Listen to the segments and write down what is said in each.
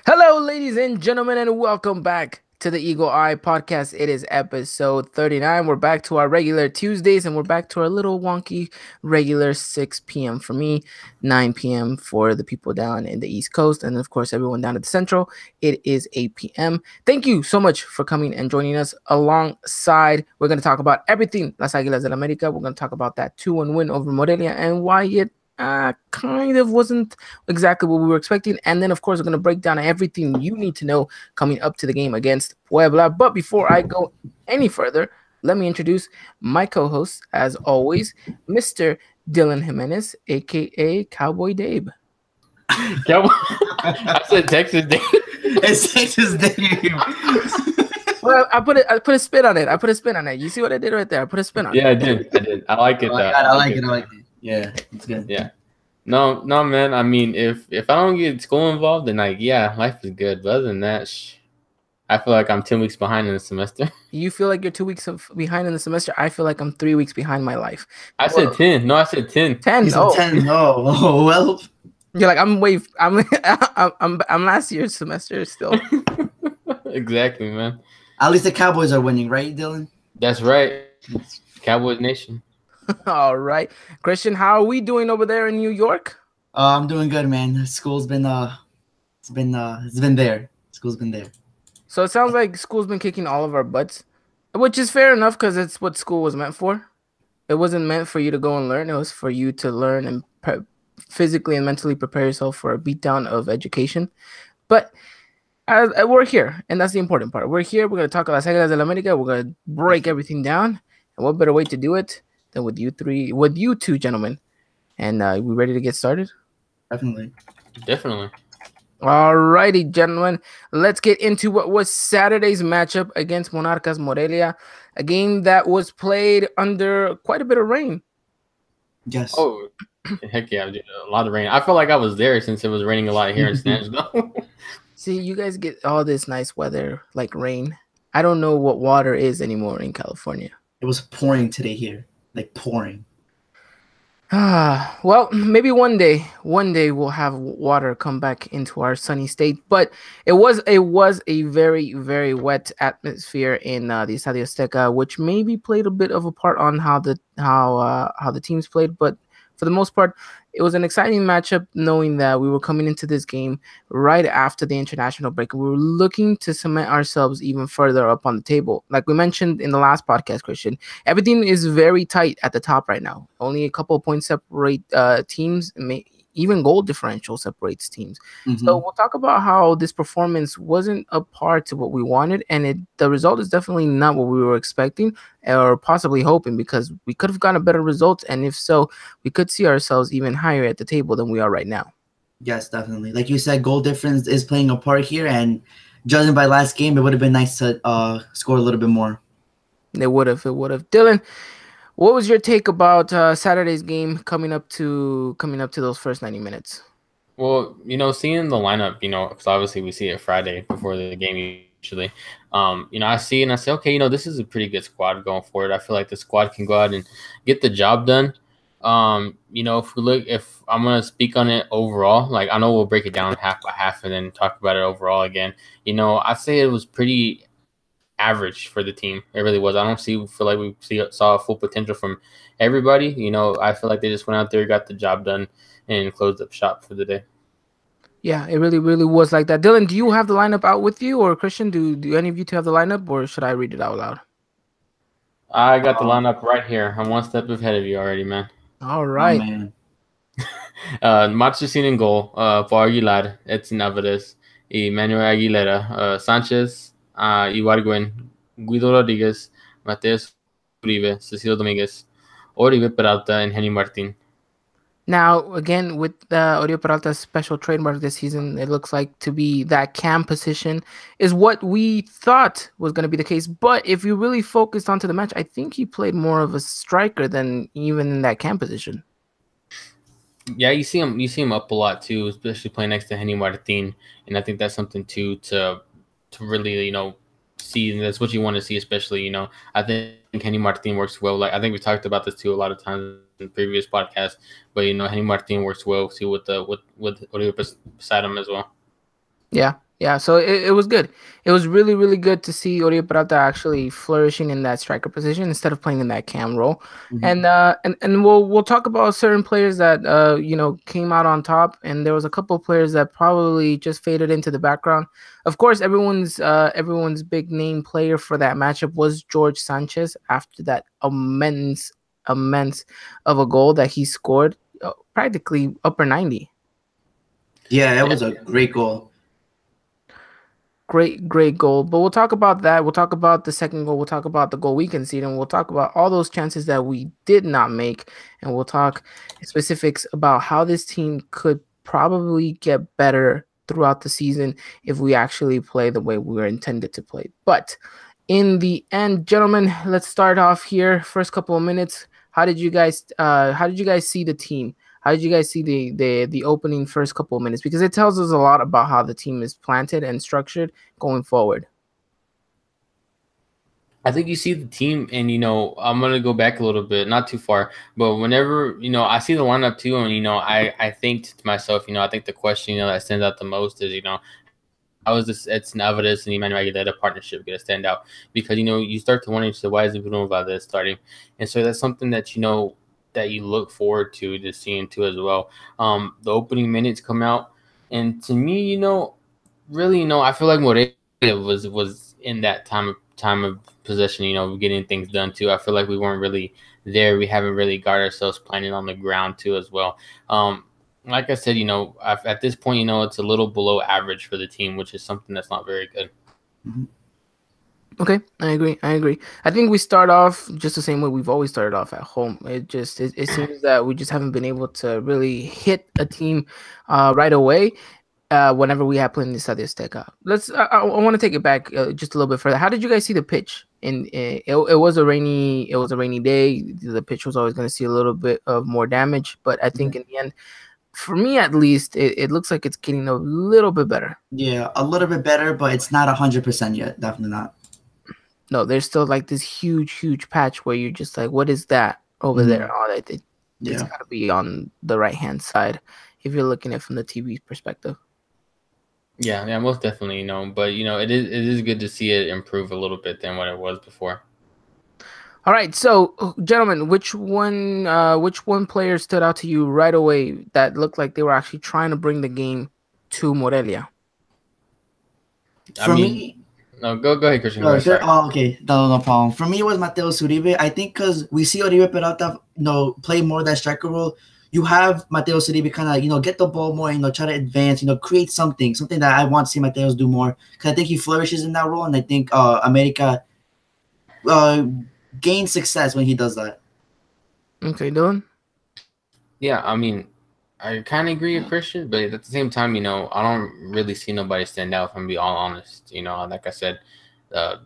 Hello, ladies and gentlemen, and welcome back to the Eagle Eye podcast. It is episode 39. We're back to our regular Tuesdays, and we're back to our little wonky regular 6 p.m. for me, 9 p.m. for the people down in the East Coast, and of course, everyone down at the Central. It is 8 p.m. Thank you so much for coming and joining us alongside. We're going to talk about everything Las Águilas del América. We're going to talk about that 2-1 win over Morelia and why it kind of wasn't exactly what we were expecting. And then, of course, we're going to break down everything you need to know coming up to the game against Puebla. But before I go any further, let me introduce my co-host, as always, Mr. Dylan Jimenez, a.k.a. Cowboy Dave. Cowboy. I said Texas Dave. It's Texas Dave. Well, I put a spin on it. You see what I did right there? I put a spin on it. Yeah, I did. I like it. I like it. Yeah, it's good. Yeah. No, man. I mean, if I don't get school involved, then life is good. But other than that, I feel like I'm 10 weeks behind in the semester. You feel like you're 2 weeks behind in the semester. I feel like I'm 3 weeks behind my life. I said 10. No, I said 10. 10. He's 10. Oh, well. You're like, I'm last year's semester still. Exactly, man. At least the Cowboys are winning, right, Dylan? That's right. Cowboys Nation. All right, Christian, how are we doing over there in New York? I'm doing good, man. School's been there. School's been there. So it sounds like school's been kicking all of our butts, which is fair enough because it's what school was meant for. It wasn't meant for you to go and learn. It was for you to learn and physically and mentally prepare yourself for a beatdown of education. But we're here, and that's the important part. We're here. We're going to talk about Las Águilas del América. We're going to break everything down. And what better way to do it than with you two gentlemen. And we ready to get started? Definitely. All righty, gentlemen. Let's get into what was Saturday's matchup against Monarcas Morelia, a game that was played under quite a bit of rain. Yes. Oh, heck yeah, dude, a lot of rain. I felt like I was there since it was raining a lot here in San Angelo. See, you guys get all this nice weather like rain. I don't know what water is anymore in California. It was pouring today here. Like pouring. Well, maybe one day we'll have water come back into our sunny state. But it was a very, very wet atmosphere in the Estadio Azteca, which maybe played a bit of a part on how the teams played. But for the most part, it was an exciting matchup, knowing that we were coming into this game right after the international break. We were looking to cement ourselves even further up on the table. Like we mentioned in the last podcast, Christian, everything is very tight at the top right now. Only a couple of points separate teams. Even goal differential separates teams. Mm-hmm. So we'll talk about how this performance wasn't a part to what we wanted, and the result is definitely not what we were expecting or possibly hoping, because we could have gotten a better result, and if so, we could see ourselves even higher at the table than we are right now. Yes, definitely. Like you said, goal difference is playing a part here, and judging by last game, it would have been nice to score a little bit more. It would have. Dylan, what was your take about Saturday's game coming up to those first 90 minutes? Well, seeing the lineup, because obviously we see it Friday before the game usually. I see and I say, okay, this is a pretty good squad going forward. I feel like the squad can go out and get the job done. If I'm gonna speak on it overall, like I know we'll break it down half by half and then talk about it overall again. I say it was pretty average for the team. It really was. I don't feel like we saw full potential from everybody. I feel like they just went out there, got the job done, and closed up shop for the day. Yeah, it really, really was like that. Dylan, do you have the lineup out with you, or Christian, do any of you two have the lineup, or should I read it out loud? I got the lineup right here. I'm one step ahead of you already, man. All right. Marchesín in goal. Paul Aguilar, Edson Alvarez, Manuel Aguilera, Sanchez, Ibargüen, Guido Rodriguez, Mateus Uribe, Cecilio Dominguez, Oribe Peralta, and Henny Martin. Now, again, with Oribe Peralta's special trademark this season, it looks like to be that cam position is what we thought was going to be the case. But if you really focused onto the match, I think he played more of a striker than even in that cam position. Yeah, you see him up a lot too, especially playing next to Henny Martin, and I think that's something too to really see, and that's what you want to see, especially I think Henny Martin works well. Like I think we talked about this too a lot of times in previous podcasts, but Henny Martin works well too with Oribe beside him as well. Yeah, Yeah, so it was good. It was really, really good to see Oribe Peralta actually flourishing in that striker position instead of playing in that cam role. Mhm. And we'll talk about certain players that came out on top, and there was a couple of players that probably just faded into the background. Of course, everyone's big name player for that matchup was George Sanchez after that immense of a goal that he scored, practically upper 90. Yeah, it Yeah, was a great goal. Great goal. But we'll talk about that. We'll talk about the second goal. We'll talk about the goal we conceded. And we'll talk about all those chances that we did not make. And we'll talk specifics about how this team could probably get better throughout the season if we actually play the way we were intended to play. But in the end, gentlemen, let's start off here. First couple of minutes. How did you guys see the team? How did you guys see the opening first couple of minutes? Because it tells us a lot about how the team is planted and structured going forward. I think you see the team, and I'm gonna go back a little bit, not too far, but whenever I see the lineup too, and I think to myself, I think the question that stands out the most is how is this Edson Alvarez and Emmanuel Aguilera partnership going to stand out? Because you start to wonder, so why is Bruno Valdez starting? And so that's something that that you look forward to seeing too as well. The opening minutes come out, and to me, really, I feel like Moreira was in that time of possession, getting things done too. I feel like we weren't really there. We haven't really got ourselves planted on the ground too as well. Like I said, at this point, it's a little below average for the team, which is something that's not very good. Mhm. Okay, I agree. I think we start off just the same way we've always started off at home. It seems that we just haven't been able to really hit a team right away. Whenever we have played in the Estadio Azteca. I want to take it back just a little bit further. How did you guys see the pitch? It was a rainy day. The pitch was always going to see a little bit of more damage, but I think in the end, for me at least, it looks like it's getting a little bit better. Yeah, a little bit better, but it's not 100% yet. Definitely not. No, there's still like this huge patch where you're just like, what is that over there? Mhm. Oh, it's Yeah. got to be on the right hand side if you're looking at it from the TV perspective. Yeah, most definitely, but it is good to see it improve a little bit than what it was before. All right, so gentlemen, which one player stood out to you right away that looked like they were actually trying to bring the game to Morelia? I For mean, me, no, go ahead, Christian. Go ahead. Sorry. oh, okay, no problem. For me, it was Mateus Uribe. I think because we see Uribe Peralta, play more that striker role. You have Mateus Uribe kind of, get the ball more, try to advance, create something that I want to see Mateus do more. Because I think he flourishes in that role, and I think America uh, gains success when he does that. Okay, Dylan. Yeah, I mean, I kind of agree with Christian, but at the same time, I don't really see nobody stand out. If I'm be all honest, like I said,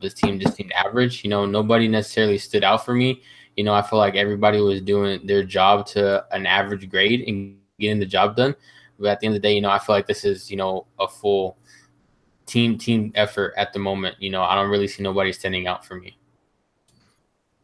this team just seemed average. Nobody necessarily stood out for me. I feel like everybody was doing their job to an average grade and getting the job done. But at the end of the day, I feel like this is a full team effort at the moment. I don't really see nobody standing out for me.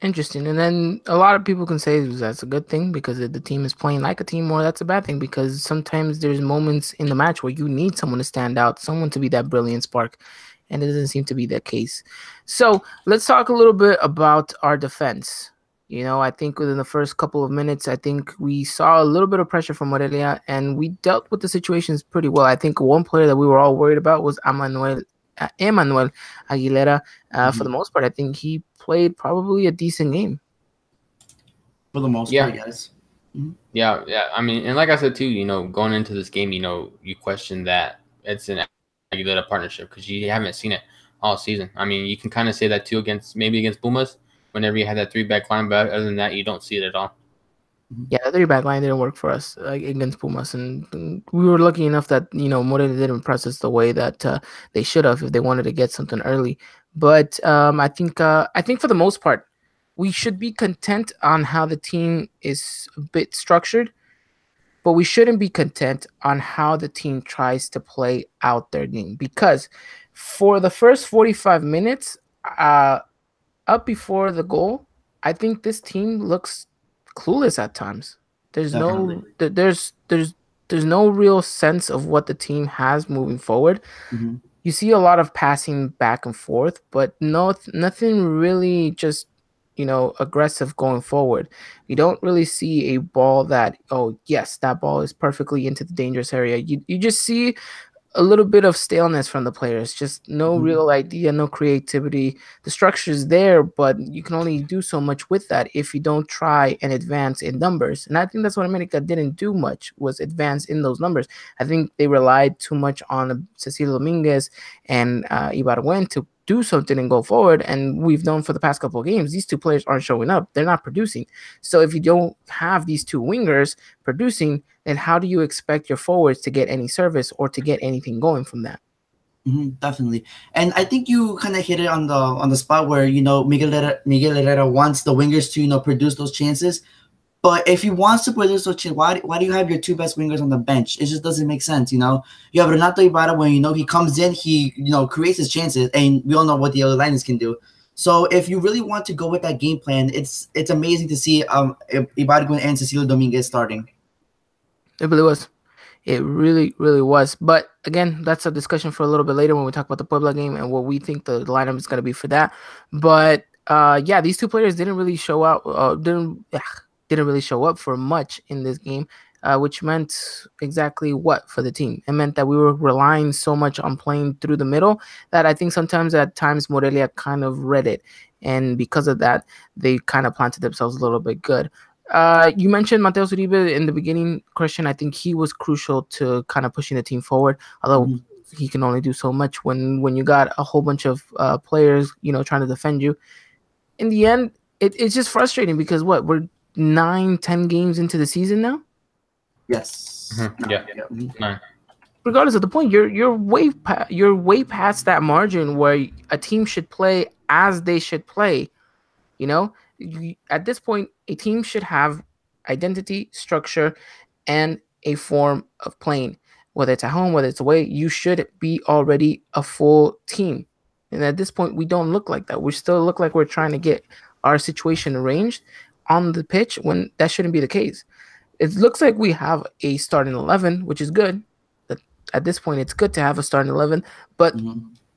Interesting. And then a lot of people can say that's a good thing because the team is playing like a team, or that's a bad thing because sometimes there's moments in the match where you need someone to stand out, someone to be that brilliant spark, and it doesn't seem to be the case. So let's talk a little bit about our defense. I think within the first couple of minutes, I think we saw a little bit of pressure from Morelia, and we dealt with the situations pretty well. I think one player that we were all worried about was Emmanuel Aguilera. For the most part, I think he played probably a decent game. For the most Yeah, part, yes. Mhm. yeah. I mean, and like I said too, going into this game, you question that it's an Aguilera partnership because you haven't seen it all season. I mean, you can kind of say that too against Pumas whenever you had that 3-back line, but other than that, you don't see it at all. Yeah, the three back line didn't work for us against Pumas, and we were lucky enough that Morelia didn't press us the way that they should have if they wanted to get something early. But I think for the most part, we should be content on how the team is a bit structured, but we shouldn't be content on how the team tries to play out their game because for the first 45 minutes, up before the goal, I think this team looks clueless at times. There's Definitely. no there's no real sense of what the team has moving forward. Mhm. you see a lot of passing back and forth, but nothing really just aggressive going forward. You don't really see a ball that, oh yes, that ball is perfectly into the dangerous area. You just see a little bit of staleness from the players, just no Mhm. real idea, no creativity. The structure is there, but you can only do so much with that if you don't try and advance in numbers. And I think that's what America didn't do much, was advance in those numbers. I think they relied too much on Cecilio Dominguez and Ibargüen to do something and go forward. And we've known for the past couple of games, these two players aren't showing up. They're not producing. So if you don't have these two wingers producing, then how do you expect your forwards to get any service or to get anything going from that? Definitely, and I think you kind of hit it on the spot where Miguel Herrera wants the wingers to produce those chances. But if he wants to produce those chances, why do you have your two best wingers on the bench? It just doesn't make sense. You have Renato Ibarra, when he comes in, he creates his chances, and we all know what the other liners can do. So if you really want to go with that game plan, it's amazing to see Ibarra and Cecilio Dominguez starting. It really was. It really, really was. But again, that's a discussion for a little bit later when we talk about the Puebla game and what we think the lineup is going to be for that. But yeah, these two players didn't really show out. Didn't really show up for much in this game, which meant exactly what for the team? It meant that we were relying so much on playing through the middle that I think sometimes at times Morelia kind of read it, and because of that, they kind of planted themselves a little bit good. You mentioned Mateus Uribe in the beginning, Christian. I think he was crucial to kind of pushing the team forward, although he can only do so much when you got a whole bunch of players, trying to defend you. In the end, it's just frustrating because we're 9-10 games into the season now. Yes. Yeah. 9. Regardless of the point, you're way past that margin where a team should play as they should play. At this point, a team should have identity, structure, and a form of playing. Whether it's at home, whether it's away, you should be already a full team. And at this point, we don't look like that. We still look like we're trying to get our situation arranged on the pitch when that shouldn't be the case. It looks like we have a starting 11, which is good. At this point, it's good to have a starting 11. But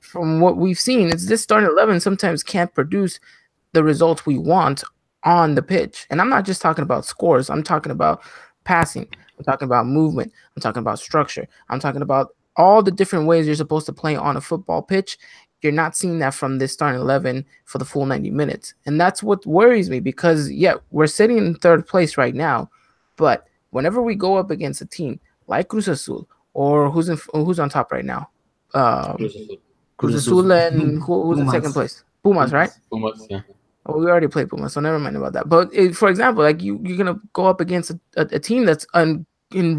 from what we've seen, it's this starting 11 sometimes can't produce the results we want on the pitch. And I'm not just talking about scores. I'm talking about passing. I'm talking about movement. I'm talking about structure. I'm talking about all the different ways you're supposed to play on a football pitch. You're not seeing that from this starting 11 for the full 90 minutes. And that's what worries me because, yeah, we're sitting in third place right now. But whenever we go up against a team like Cruz Azul or who's on top right now? Cruz Azul and who's in second place? Pumas, right? Pumas, yeah. Oh, we already played Pumas, so never mind about that. But for example, like you're gonna go up against a team that's in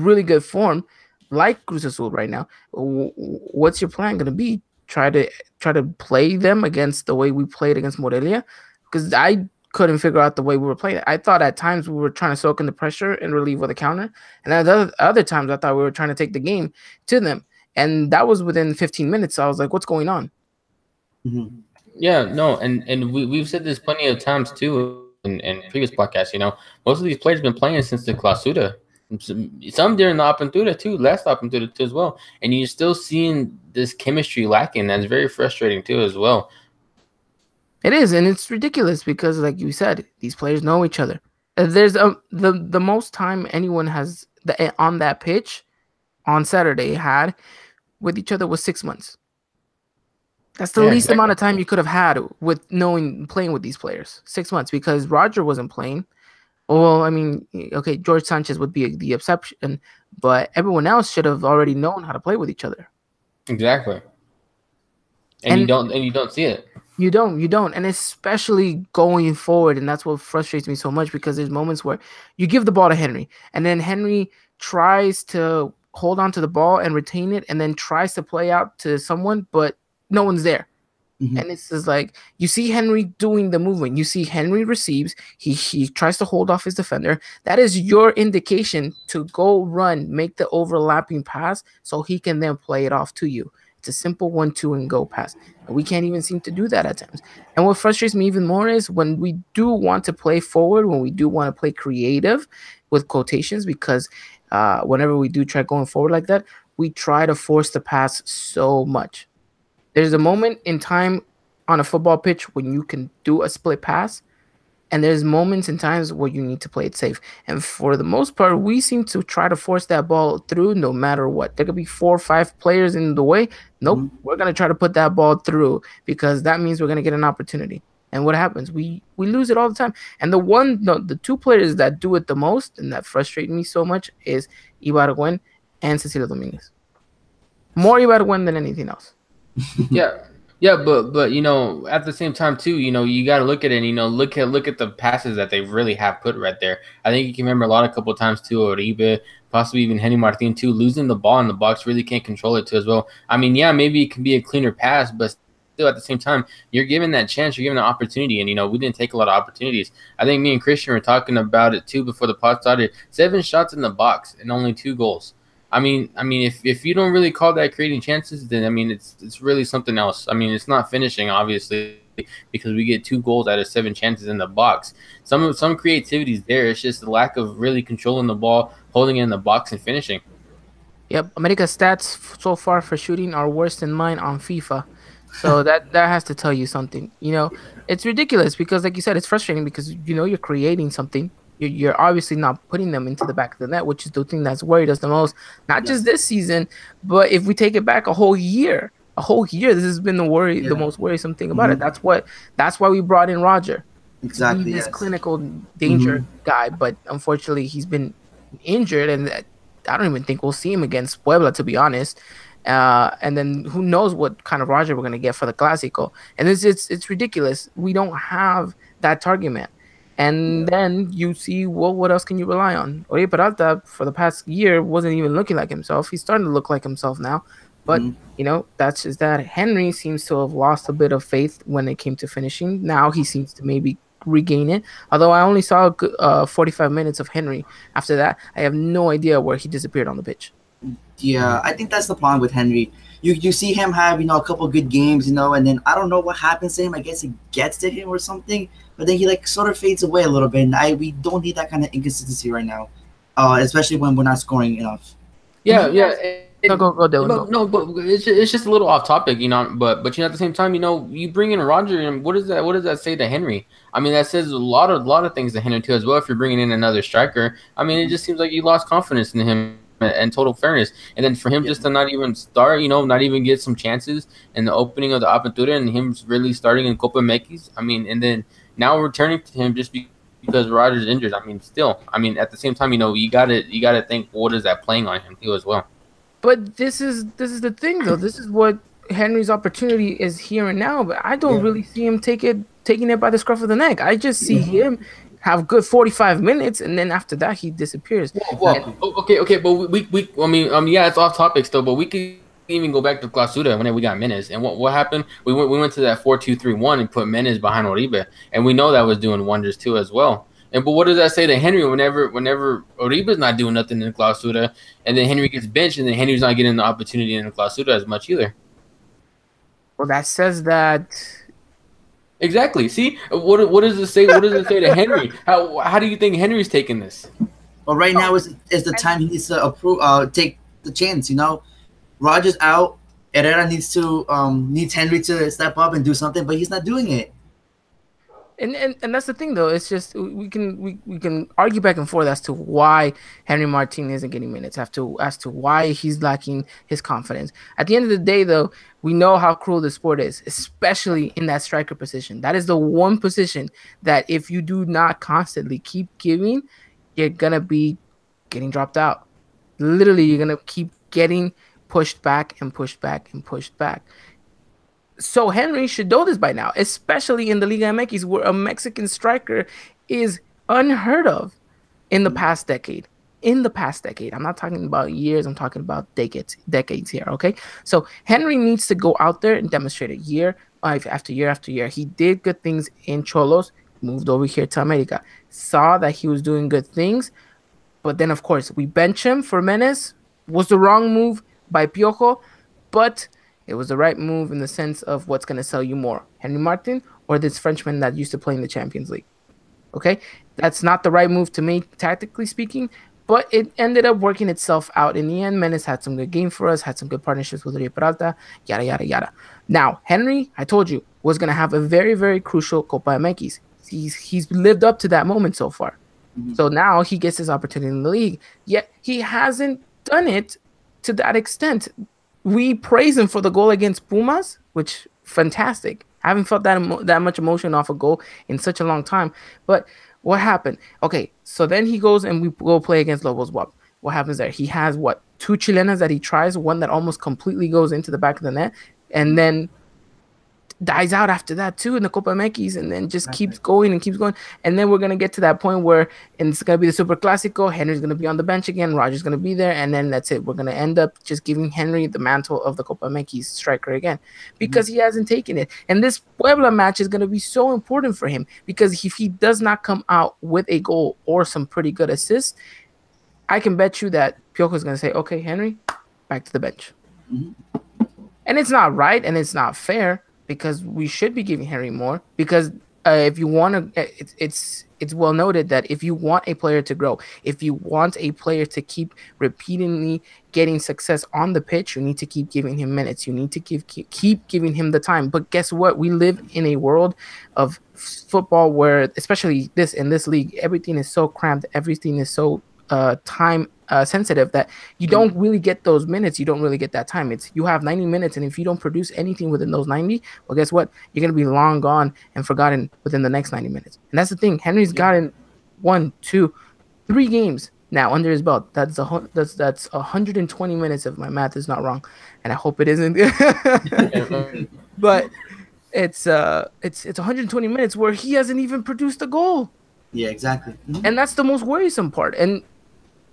really good form, like Cruz Azul right now. What's your plan gonna be? Try to play them against the way we played against Morelia, because I couldn't figure out the way we were playing. I thought at times we were trying to soak in the pressure and relieve with a counter, and at other times I thought we were trying to take the game to them, and that was within 15 minutes. So I was like, what's going on? Yeah, no, and we've said this plenty of times too in previous podcasts. Most of these players have been playing since the Clausura. Some during the Apertura too, last Apertura too as well. And you're still seeing this chemistry lacking. That's very frustrating too as well. It is, and it's ridiculous because, like you said, these players know each other. There's the most time anyone has on that pitch on Saturday had with each other was 6 months. That's the least amount of time you could have had with playing with these players. 6 months, because Roger wasn't playing. Well, I mean, okay, George Sanchez would be the exception, but everyone else should have already known how to play with each other. Exactly. And you don't see it. You don't, and especially going forward, and that's what frustrates me so much because there's moments where you give the ball to Henry, and then Henry tries to hold on to the ball and retain it, and then tries to play out to someone, but no one's there. And it's just like you see Henry doing the movement. You see Henry receives. He tries to hold off his defender. That is your indication to go run, make the overlapping pass, so he can then play it off to you. It's a simple 1-2 and go pass. And we can't even seem to do that at times. And what frustrates me even more is when we do want to play forward, when we do want to play creative with quotations, because whenever we do try going forward like that, we try to force the pass so much. There's a moment in time on a football pitch when you can do a split pass, and there's moments and times where you need to play it safe. And for the most part, we seem to try to force that ball through no matter what. There could be 4 or 5 players in the way. Nope, Mhm. we're gonna try to put that ball through because that means we're gonna get an opportunity. And what happens? We lose it all the time. And the 2 players that do it the most and that frustrate me so much is Ibargüen and Cecilio Dominguez. More Ibargüen than anything else. Yeah, yeah, but at the same time too, you got to look at it. And, look at the passes that they really have put right there. I think you can remember a couple of times too. Oribe, possibly even Henry Martin too, losing the ball in the box, really can't control it too as well. I mean, yeah, maybe it can be a cleaner pass, but still at the same time, you're given that chance, you're given an opportunity, and we didn't take a lot of opportunities. I think me and Christian were talking about it too before the pod started. 7 shots in the box and only 2 goals. I mean, if you don't really call that creating chances, then I mean, it's really something else. I mean, it's not finishing, obviously, because we get 2 goals out of 7 chances in the box. Some creativity is there. It's just the lack of really controlling the ball, holding it in the box, and finishing. Yep, America's stats so far for shooting are worse than mine on FIFA. So that has to tell you something. It's ridiculous because, like you said, it's frustrating because you're creating something. You're obviously not putting them into the back of the net, which is the thing that's worried us the most. Not just Yes. this season, but if we take it back a whole year, this has been the Yeah. most worrisome thing about it. Hmm. That's why we brought in Roger to be Exactly. this Yes. clinical Hmm. danger guy. But unfortunately, he's been injured, and I don't even think we'll see him against Puebla, to be honest. And then who knows what kind of Roger we're gonna get for the Clásico? And it's ridiculous. We don't have that target man. And Yeah. then you see, well, what else can you rely on? Oribe Peralta for the past year wasn't even looking like himself. He's starting to look like himself now. But Hmm. that's just that. Henry seems to have lost a bit of faith when it came to finishing. Now he seems to maybe regain it. Although I only saw 45 minutes of Henry. After that, I have no idea where he disappeared on the pitch. Yeah, I think that's the problem with Henry. You see him have a couple good games, and then I don't know what happens to him. I guess it gets to him or something, but then he sort of fades away a little bit. And we don't need that kind of inconsistency right now, especially when we're not scoring enough. And Yeah, he yeah. has no go Dylan But go. no, but it's just a little off topic, But at the same time, you bring in Roger, and what does that say to Henry? I mean, that says a lot of things to Henry too as well. If you're bringing in another striker, I mean, it just seems like you lost confidence in him. And total fairness, and then for him Yeah. just to not even start, not even get some chances in the opening of the Apertura, and him really starting in Copa MX. I mean, and then now returning to him just because Roger's injured. I mean, still, I mean, at the same time, you gotta think, what is that playing on him too as well? But this is the thing though. This is what Henry's opportunity is here and now. But I don't Yeah. really see him taking it by the scruff of the neck. I just see Mhm. him have good 45 minutes, and then after that he disappears. And Exactly. Okay, but I mean, yeah, it's off topic still, but we could even go back to Clausura whenever we got Menes. And what happened? We went to that 4-2-3-1 and put Menes behind Oribe, and we know that was doing wonders too as well. And but what does that say to Henry whenever Oribe's not doing nothing in Clausura, and then Henry gets benched, and then Henry's not getting the opportunity in Clausura as much either? well, that says that Exactly. See, what does it say? What does it say to Henry? How do you think Henry's taking this? But right oh, now is the time he needs to take the chance. Rogers out. Herrera needs Henry to step up and do something, but he's not doing it. and that's the thing though. It's just we can argue back and forth as to why Henry Martin isn't getting minutes, as to why he's lacking his confidence. At the end of the day though, we know how cruel the sport is, especially in that striker position. That is the one position that if you do not constantly keep giving, you're gonna be getting dropped out. Literally, you're gonna keep getting pushed back and pushed back and pushed back. So Henry should know this by now, especially in the Liga MX, where a Mexican striker is unheard of in the past decade. In the past decade, I'm not talking about years. I'm talking about decades here. Okay, so Henry needs to go out there and demonstrate it year after year after year. He did good things in Cholos, moved over here to America, saw that he was doing good things, but then, of course, we bench him for Menes. Was the wrong move by Piojo, but it was the right move in the sense of what's going to sell you more, Henry Martin or this Frenchman that used to play in the Champions League. Okay, that's not the right move to make, tactically speaking, But it ended up working itself out in the end. Menes had some good games for us, had some good partnerships with Uribe Peralta, yada, yada, yada. Now, Henry, I told you, was going to have a very, very crucial Copa MX. He's lived up to that moment so far. Mhm. So now he gets his opportunity in the league. Yet he hasn't done it to that extent. We praise him for the goal against Pumas, which fantastic. I haven't felt that much emotion off a goal in such a long time. But what happened? Okay, so then he goes and we go play against Lobos WAP. What happens there? He has what, two chilenas that he tries, one that almost completely goes into the back of the net, and then dies out after that too in the Copa MX, and then just keeps going and keeps going. And then we're gonna get to that point where it's gonna be the Super Clásico. Henry's gonna be on the bench again. Roger's gonna be there, and then that's it. We're gonna end up just giving Henry the mantle of the Copa MX striker again because he hasn't taken it. And this Puebla match is gonna be so important for him because if he does not come out with a goal or some pretty good assists, I can bet you that Piojo is gonna say, "Okay, Henry, back to the bench." And it's not right and it's not fair because we should be giving Henry more. Because if you want to, it's well noted that if you want a player to grow, if you want a player to keep repeatedly getting success on the pitch, you need to keep giving him minutes. You need to keep giving him the time. But guess what? We live in a world of football where, especially in this league, everything is so cramped. Everything is so time sensitive that you don't really get those minutes. You don't really get that time. It's you have 90 minutes, and if you don't produce anything within those 90, well, guess what? You're gonna be long gone and forgotten within the next 90 minutes. And that's the thing. Henry's gotten 1, 2, 3 games now under his belt. That's 120 minutes if my math is not wrong, and I hope it isn't. But it's 120 minutes where he hasn't even produced a goal. Yeah, exactly. And that's the most worrisome part. And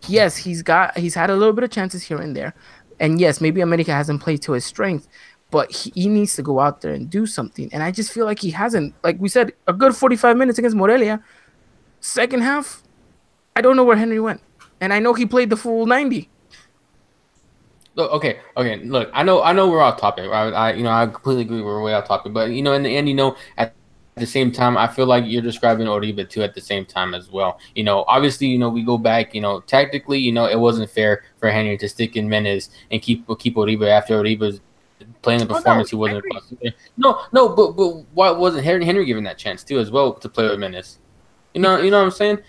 yes, he's had a little bit of chances here and there. And yes, maybe America hasn't played to his strength, but he needs to go out there and do something. And I just feel like he hasn't. Like we said, a good 45 minutes against Morelia. Second half, I don't know where Henry went. And I know he played the full 90. Look, okay. Look, I know we're off topic. I completely agree we're way off topic. But in the end, at the same time, I feel like you're describing Oribe too at the same time as well. Obviously, we go back, tactically, it wasn't fair for Henry to stick in Menes and keep Oribe after Oribe's playing the performance he wasn't. No, but why wasn't Henry given that chance too as well to play with Menes? You know what I'm saying?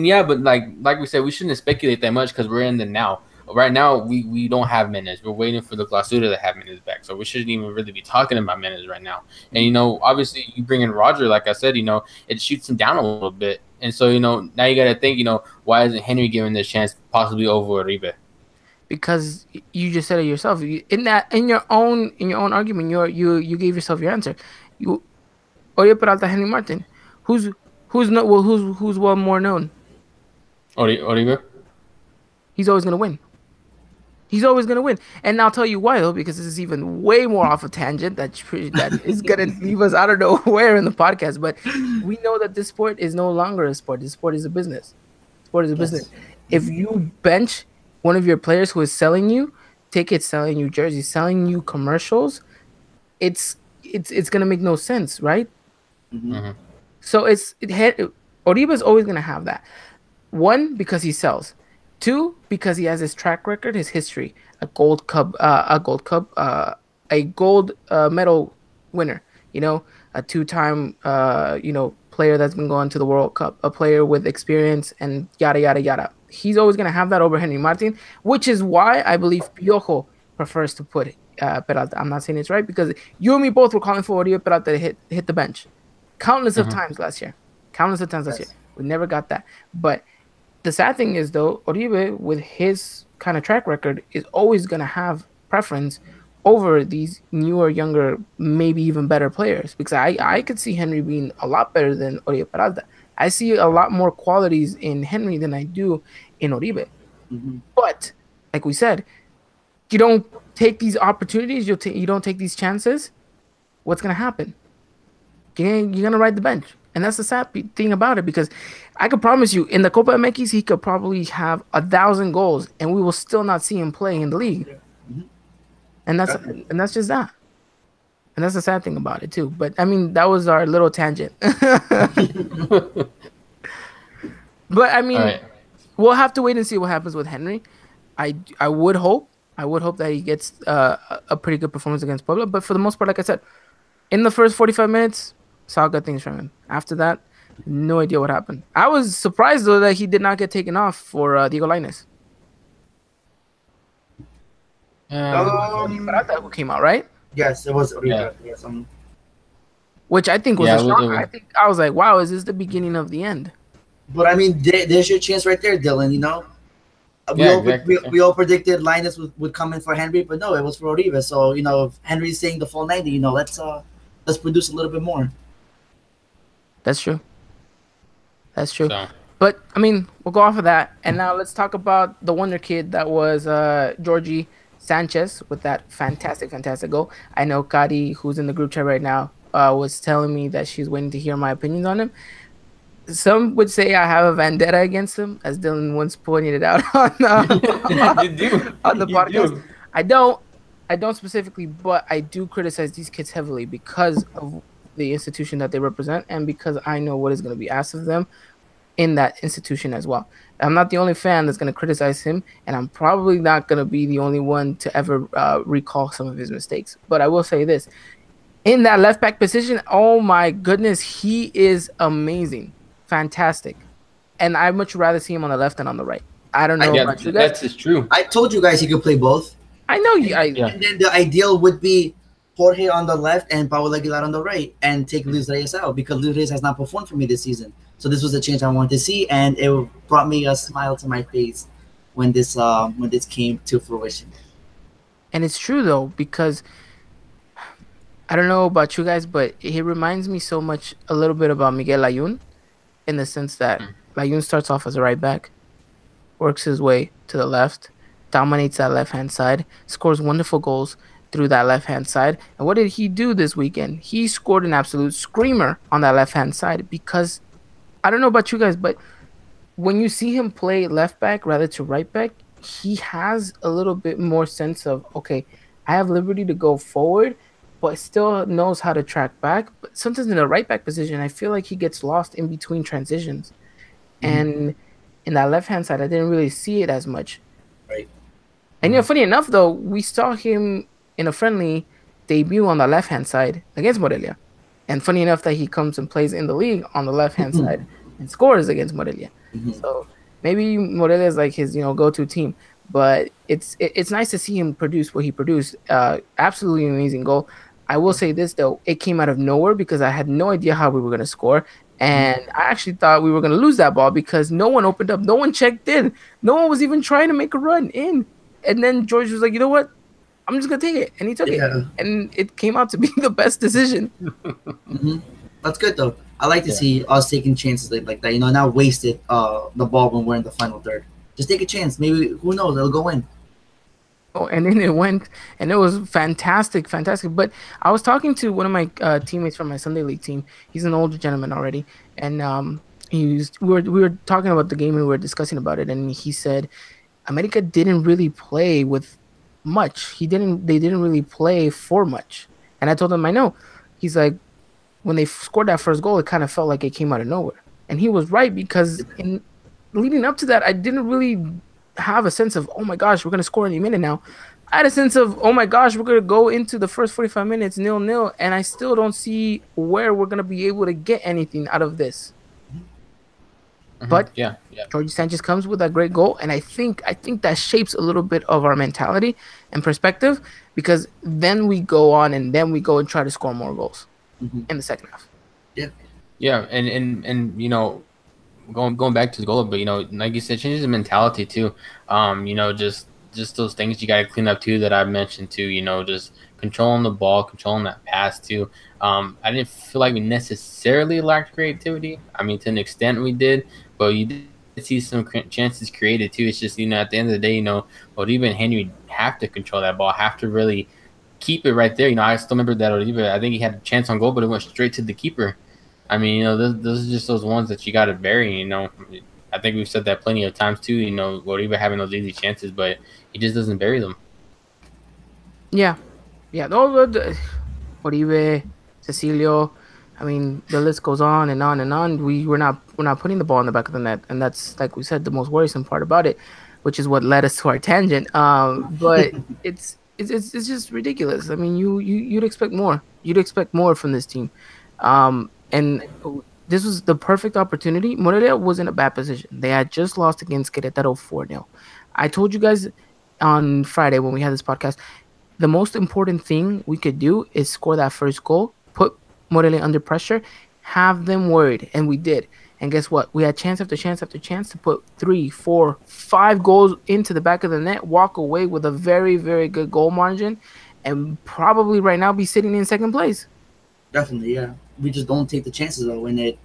Yeah, but like we said, we shouldn't speculate that much because we're in the now. Right now, we don't have Menes. We're waiting for the Clausura to have Menes back. So we shouldn't even really be talking about Menes right now. And, obviously, you bring in Roger, like I said, it shoots him down a little bit. And so, now you got to think, why isn't Henry given this chance possibly over Uribe? Because you just said it yourself. In your own argument, you gave yourself your answer. Oribe Peralta, Henry Martin. Who's well more known? Oribe? He's always going to win. He's always going to win. And I'll tell you why, though, because this is even way more off a tangent that is going to leave us, I don't know where in the podcast. But we know that this sport is no longer a sport. This sport is a business. Sport is a business. If you bench one of your players who is selling you tickets, selling you jerseys, selling you commercials, it's going to make no sense, right? Mm-hmm. So Oribe is always going to have that. One, because he sells. 2, because he has his track record, his history, a gold medal winner, a 2-time, player that's been going to the World Cup, a player with experience and yada, yada, yada. He's always going to have that over Henry Martin, which is why I believe Piojo prefers to put Peralta. I'm not saying it's right because you and me both were calling for Oribe Peralta to hit the bench countless of times last year. We never got that. But the sad thing is, though, Oribe, with his kind of track record, is always going to have preference over these newer, younger, maybe even better players. Because I could see Henry being a lot better than Oribe Peralta. I see a lot more qualities in Henry than I do in Oribe. Mm-hmm. But, like we said, you don't take these opportunities, you don't take these chances, what's going to happen? You're going to ride the bench. And that's the sad thing about it, because I could promise you, in the Copa MX, he could probably have 1,000 goals, and we will still not see him play in the league. Mm-hmm. And that's just that. And that's the sad thing about it too. But I mean, that was our little tangent. But I mean, right. we'll have to wait and see what happens with Henry. I would hope that he gets a pretty good performance against Puebla. But for the most part, like I said, in the first 45 minutes, saw good things from him. After that, no idea what happened. I was surprised though that he did not get taken off for Diego Lainez. Um, Who came out, right? yes, it was Uribe. Yeah. Yes, Which I think was Yeah, a shock. I was like, wow, is this the beginning of the end? but I mean, there's your chance right there, Dylan. You know, Yeah, exactly. we all predicted Linus would come in for Henry, but no, it was for Uribe. So you know, if Henry's saying the full 90, you know, let's produce a little bit more. That's true. That's true. So But I mean, we'll go off of that, and now let's talk about the wonder kid that was Georgie Sanchez with that fantastic goal. I know Kadi, who's in the group chat right now, was telling me that she's waiting to hear my opinions on him. Some would say I have a vendetta against him, as Dylan once pointed it out on you do. on the You podcast. do. I don't, I don't specifically, but I do criticize these kids heavily because of the institution that they represent, and because I know what is going to be asked of them in that institution as well. I'm not the only fan that's going to criticize him, and I'm probably not going to be the only one to ever recall some of his mistakes. But I will say this: in that left back position, oh my goodness, he is amazing, fantastic, and I'd much rather see him on the left than on the right. I don't know Yeah, about you guys. that's just true. I told you guys he could play both. I know you. Yeah. And then the ideal would be Jorge on the left and Paulo Aguilar on the right, and take Luis Reyes out because Luis Reyes has not performed for me this season. So this was a change I wanted to see, and it brought me a smile to my face when this came to fruition. And it's true though, because I don't know about you guys, but he reminds me so much a little bit about Miguel Layun, in the sense that Layun starts off as a right back, works his way to the left, dominates that left hand side, scores wonderful goals through that left hand side. And what did he do this weekend? He scored an absolute screamer on that left hand side, because I don't know about you guys, but when you see him play left back rather to right back, he has a little bit more sense of, okay, I have liberty to go forward, but still knows how to track back. But sometimes in the right back position, I feel like he gets lost in between transitions. And in that left hand side, I didn't really see it as much. Right. And funny enough, though, we saw him in a friendly debut on the left hand side against Morelia. And funny enough that he comes and plays in the league on the left hand side and scores against Morelia. So maybe Morelia is like his go-to team. But it's nice to see him produce what he produced. Absolutely amazing goal. I will say this though, it came out of nowhere because I had no idea how we were gonna score. And I actually thought we were going to lose that ball because no one opened up. No one checked in. No one was even trying to make a run in. And then George was like, you know what? I'm just going to take it. And he took it. And it came out to be the best decision. That's good, though. I like to see us taking chances like that. Not wasted the ball when we're in the final third. Just take a chance. Maybe, who knows, it'll go in. Oh, and then it went, and it was fantastic. But I was talking to one of my teammates from my Sunday League team. He's an older gentleman already, and we were talking about the game and we were discussing about it, and he said America didn't really play with much. They didn't really play for much, and I told him I know. He's like, when they scored that first goal, it kind of felt like it came out of nowhere, and he was right because in leading up to that, I didn't really have a sense of, oh my gosh, we're going to score any minute now. I had a sense of, oh my gosh, we're going to go into the first 45 minutes 0-0, and I still don't see where we're going to be able to get anything out of this. But Georgie Sanchez comes with a great goal, and I think that shapes a little bit of our mentality and perspective, because then we go on and then we go and try to score more goals in the second half. And going back to the goal, but like you said, changes the mentality too. Just those things you got to clean up too that I mentioned too. Just controlling the ball, controlling that pass too. I didn't feel like we necessarily lacked creativity. I mean, to an extent we did, but you did see some chances created too. It's just at the end of the day, Oribe and Henry have to control that ball, have to really keep it right there. I still remember that Oribe, I think he had a chance on goal, but it went straight to the keeper. I mean, those are just those ones that you got to bury. I think we've said that plenty of times too. Oribe having those easy chances, but he just doesn't bury them. Yeah. Those Oribe, Cecilio, I mean, the list goes on and on and on. We're not putting the ball in the back of the net, and that's like we said, the most worrisome part about it, which is what led us to our tangent. But it's just ridiculous. I mean, you'd expect more. You'd expect more from this team, and this was the perfect opportunity. Morelia was in a bad position. They had just lost against Querétaro 4-0. I told you guys on Friday when we had this podcast, the most important thing we could do is score that first goal, put Morelia under pressure, have them worried, and we did. And guess what? We had chance after chance after chance to put 3, 4, 5 goals into the back of the net, walk away with a very, very good goal margin, and probably right now be sitting in second place. Definitely, yeah. We just don't take the chances though, and it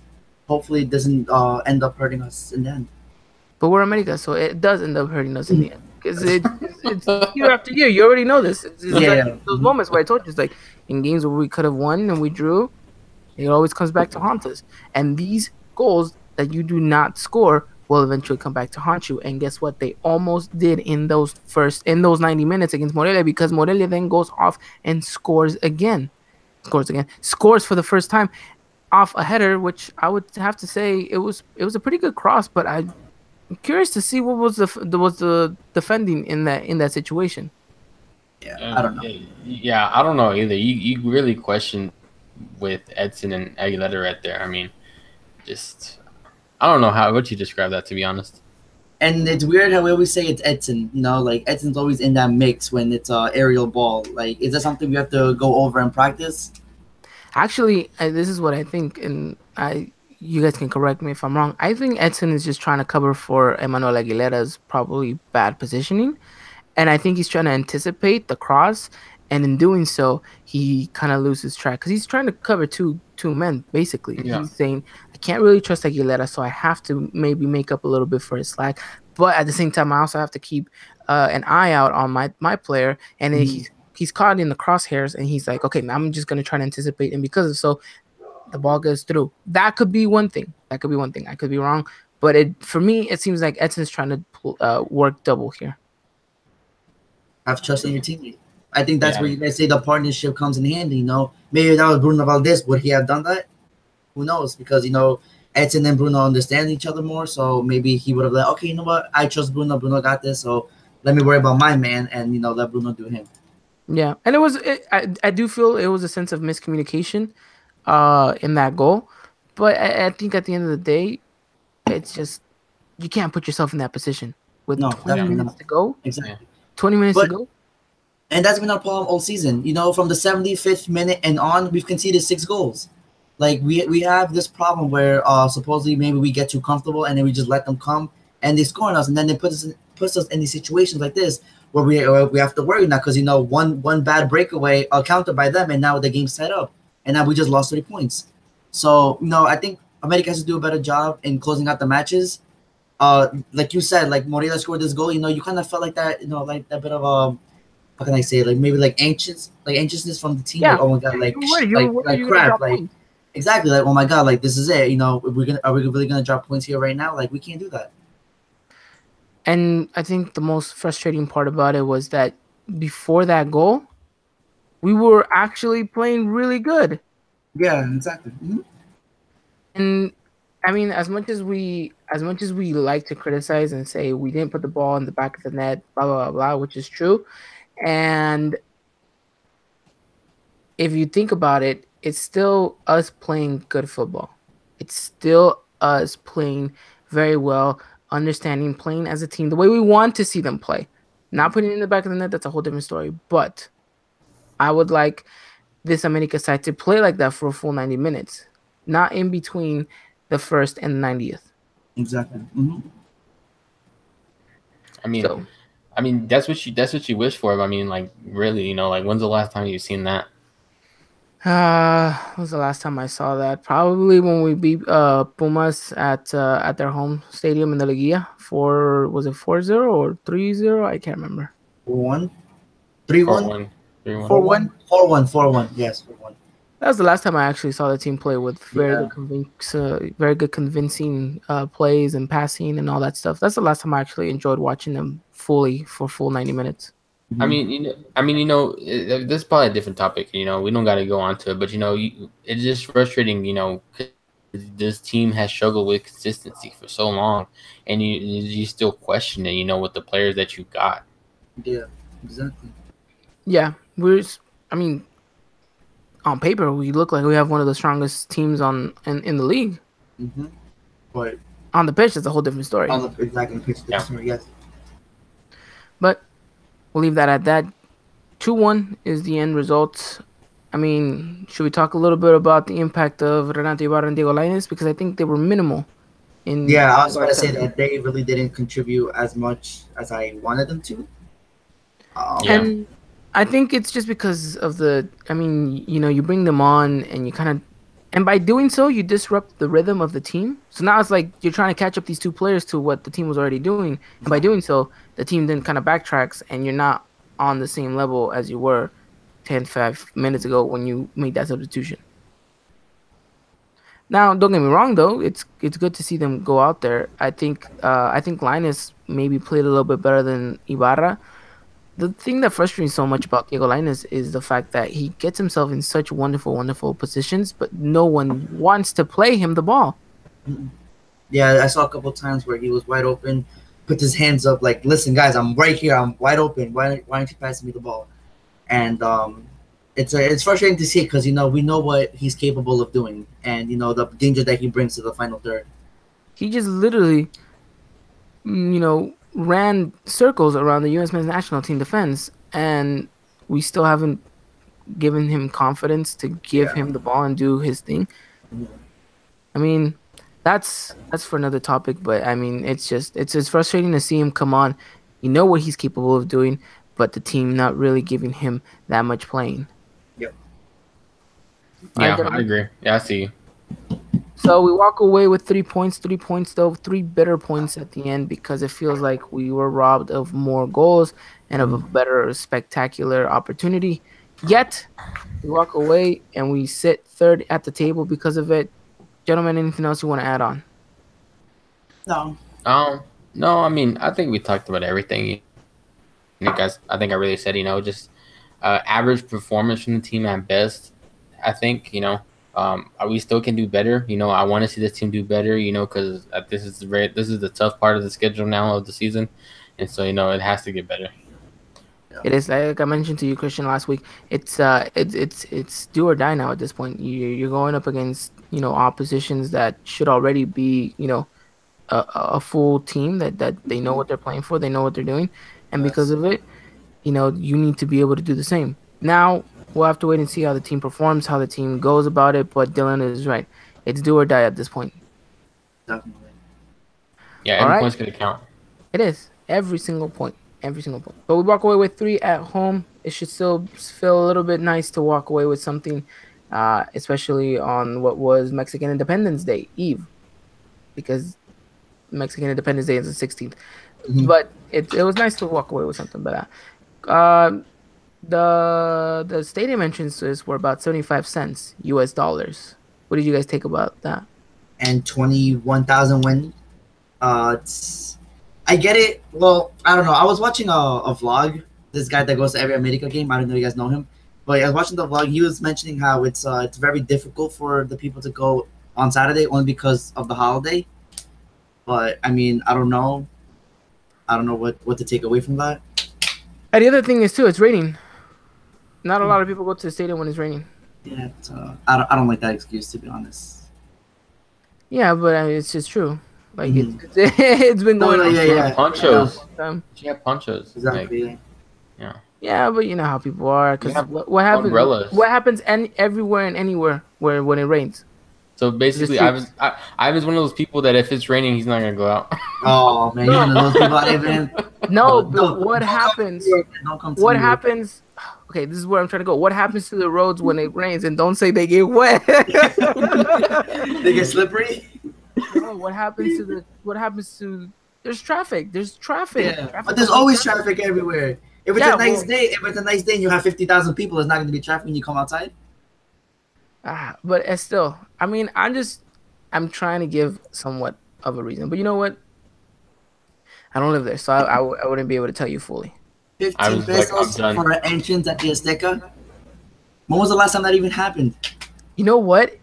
hopefully doesn't end up hurting us in the end. But we're America, so it does end up hurting us in the end because it's year after year. You already know this. It's Yeah, like yeah. those moments where I told you, it's like in games where we could have won and we drew, it always comes back to haunt us. And these goals that you do not score will eventually come back to haunt you. And guess what? They almost did in those 90 minutes against Morelia, because Morelia then goes off and scores again. Scores for the first time off a header, which I would have to say it was a pretty good cross, but I'm curious to see what was the defending in that situation. Yeah, I don't know. Yeah, I don't know either. You really question with Edson and Aguilera right there. I mean, just I don't know how what you describe that, to be honest. And it's weird how we always say it's Edson. You know, like Edson's always in that mix when it's aerial ball. Like, is that something we have to go over and practice? Actually, this is what I think, and you guys can correct me if I'm wrong. I think Edson is just trying to cover for Emmanuel Aguilera's probably bad positioning, and I think he's trying to anticipate the cross, and in doing so, he kind of loses track because he's trying to cover two men basically. Yeah. He's saying I can't really trust Aguilera, so I have to maybe make up a little bit for his slack, but at the same time, I also have to keep an eye out on my player, and then he's caught in the crosshairs, and he's like, okay, I'm just gonna try to anticipate, and because of so, the ball goes through. That could be one thing. That could be one thing. I could be wrong, but for me, it seems like Edson's trying to work double here. Have trust in your teammate. I think that's Yeah. where you guys say the partnership comes in handy. You know, maybe that was Bruno Valdez. Would he have done that? Who knows? Because Edson and Bruno understand each other more, so maybe he would have like, okay, you know what? I trust Bruno. Bruno got this, so let me worry about my man, and let Bruno do him. Yeah, and I do feel it was a sense of miscommunication, in that goal, but I think at the end of the day, it's just you can't put yourself in that position with No, 20 definitely minutes not. to go. Exactly. 20 minutes to But go. and that's been our problem all season. From the 75th minute and on, we've conceded 6 goals. Like we have this problem where supposedly maybe we get too comfortable and then we just let them come and they score on us, and then they puts us in these situations like this where we have to worry now because one bad breakaway countered by them, and now the game's set up, and now we just lost 3 points. So I think America has to do a better job in closing out the matches. Like you said, like Moreira scored this goal. You kind of felt like that. Like that bit of how can I say it? Like maybe like anxiousness from the team. Yeah, Like, oh my god, like you were like you gonna crap, drop like points. exactly, like oh my god, like this is it. Are we really gonna drop points here right now? Like we can't do that. And I think the most frustrating part about it was that before that goal, we were actually playing really good. Yeah, exactly. And I mean, as much as we like to criticize and say we didn't put the ball in the back of the net, blah blah blah, blah, which is true. And if you think about it, it's still us playing good football. It's still us playing very well, understanding, playing as a team the way we want to see them play. Not putting it in the back of the net, that's a whole different story. But I would like this America side to play like that for a full 90 minutes, not in between the first and the 90th. Exactly. I mean, So, that's what you wish for. But I mean, like really, like when's the last time you've seen that? when was the last time I saw that? Probably when we beat Pumas at their home stadium in the Liga for, was it 4-0 or 3-0? I can't remember. 4-1, Four 3-1, one, 3-1. 4-1. 4-1, 4-1. Yes, 4-1. That was the last time I actually saw the team play with Yeah. very good convincing plays and passing and all that stuff. That's the last time I actually enjoyed watching them fully for full 90 minutes. This is probably a different topic. You know, we don't got to go on to it, but it's just frustrating. You know, 'cause this team has struggled with consistency for so long, and you still question it. You know, with the players that you got. Yeah, exactly. Yeah, I mean, on paper, we look like we have one of the strongest teams in the league. Mm-hmm. But On the pitch, it's a whole different story. on the exactly picture, Yeah. yes. But we'll leave that at that. 2-1 is the end result. I mean, should we talk a little bit about the impact of Renato Ibarra and Diego Lainez? Because I think they were minimal in. Yeah, I was about to say that they really didn't contribute as much as I wanted them to. Yeah. And I think it's just because of I mean, you bring them on and you kind of, and by doing so, you disrupt the rhythm of the team. So now it's like you're trying to catch up these two players to what the team was already doing. And by doing so, the team then kind of backtracks and you're not on the same level as you were 5 minutes ago when you made that substitution. Now, don't get me wrong though, it's good to see them go out there. I think Linus maybe played a little bit better than Ibarra. The thing that frustrates me so much about Diego Lainez is the fact that he gets himself in such wonderful, wonderful positions, but no one wants to play him the ball. Yeah, I saw a couple times where he was wide open, put his hands up like, "Listen, guys, I'm right here. I'm wide open. Why aren't you passing me the ball?" And it's frustrating to see because we know what he's capable of doing, and the danger that he brings to the final third. He just literally, ran circles around the U.S. men's national team defense, and we still haven't given him confidence to give him the ball and do his thing. I mean, that's for another topic, but I mean, it's just frustrating to see him come on. You know what he's capable of doing, but the team not really giving him that much playing. Yep. Yeah, I agree. Yeah, I see. So we walk away with 3 points. 3 points, though, 3 bitter points at the end because it feels like we were robbed of more goals and of a better, spectacular opportunity. Yet we walk away and we sit third at the table because of it. Gentlemen, anything else you want to add on? No. No. I mean, I think we talked about everything. I think I really said, just average performance from the team at best. I think, we still can do better. I want to see this team do better. Because this is the tough part of the schedule now of the season, and so it has to get better. It is, like I mentioned to you, Christian, last week. It's do or die now at this point. You're going up against oppositions that should already be a full team that they know what they're playing for, they know what they're doing, and because of it, you need to be able to do the same. Now we'll have to wait and see how the team performs, how the team goes about it. But Dylan is right; it's do or die at this point. Definitely. Yeah, every point's gonna count. It is every single point. Every single point. But we walk away with 3 at home. It should still feel a little bit nice to walk away with something, especially on what was Mexican Independence Day Eve, because Mexican Independence Day is the 16th. Mm-hmm. But it was nice to walk away with something. But the stadium entrances were about 75 cents US dollars. What did you guys take about that? And 21,000 win. I get it. Well, I don't know. I was watching a vlog. This guy that goes to every America game. I don't know if you guys know him, but I was watching the vlog. He was mentioning how it's very difficult for the people to go on Saturday only because of the holiday. But I mean, I don't know. I don't know what to take away from that. And the other thing is too, it's raining. Not a lot of people go to the stadium when it's raining. Yeah, I don't like that excuse, to be honest. Yeah, but I mean, it's just true. Like it's been going on. Yeah. Ponchos. Yeah, ponchos. Exactly. Yeah. Yeah, but you know how people are. Because what happens? Umbrellas. What happens everywhere and anywhere when it rains? So basically, Ivan's one of those people that if it's raining, he's not gonna go out. Oh man, you're one of those people, Ivan. No, but what happens? What happens? Okay, this is where I'm trying to go. What happens to the roads when it rains? And don't say they get wet. They get slippery. No, what happens to? There's traffic. There's traffic. Yeah, traffic but there's always traffic everywhere. If it's a nice day, and you have 50,000 people, there's not going to be traffic when you come outside. But it's still, I mean, I'm trying to give somewhat of a reason. But you know what? I don't live there, so I wouldn't be able to tell you fully. I 15 was like, I'm pesos done. for an entrance at the Azteca. When was the last time that even happened? You know what?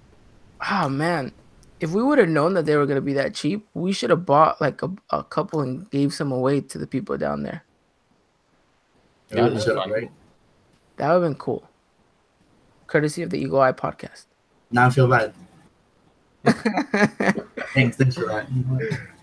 Oh man, if we would have known that they were gonna be that cheap, we should have bought like a couple and gave some away to the people down there. That Really was should have, fun. right? That would have been cool. Courtesy of the Eagle Eye podcast. Now I feel bad. Thanks for that.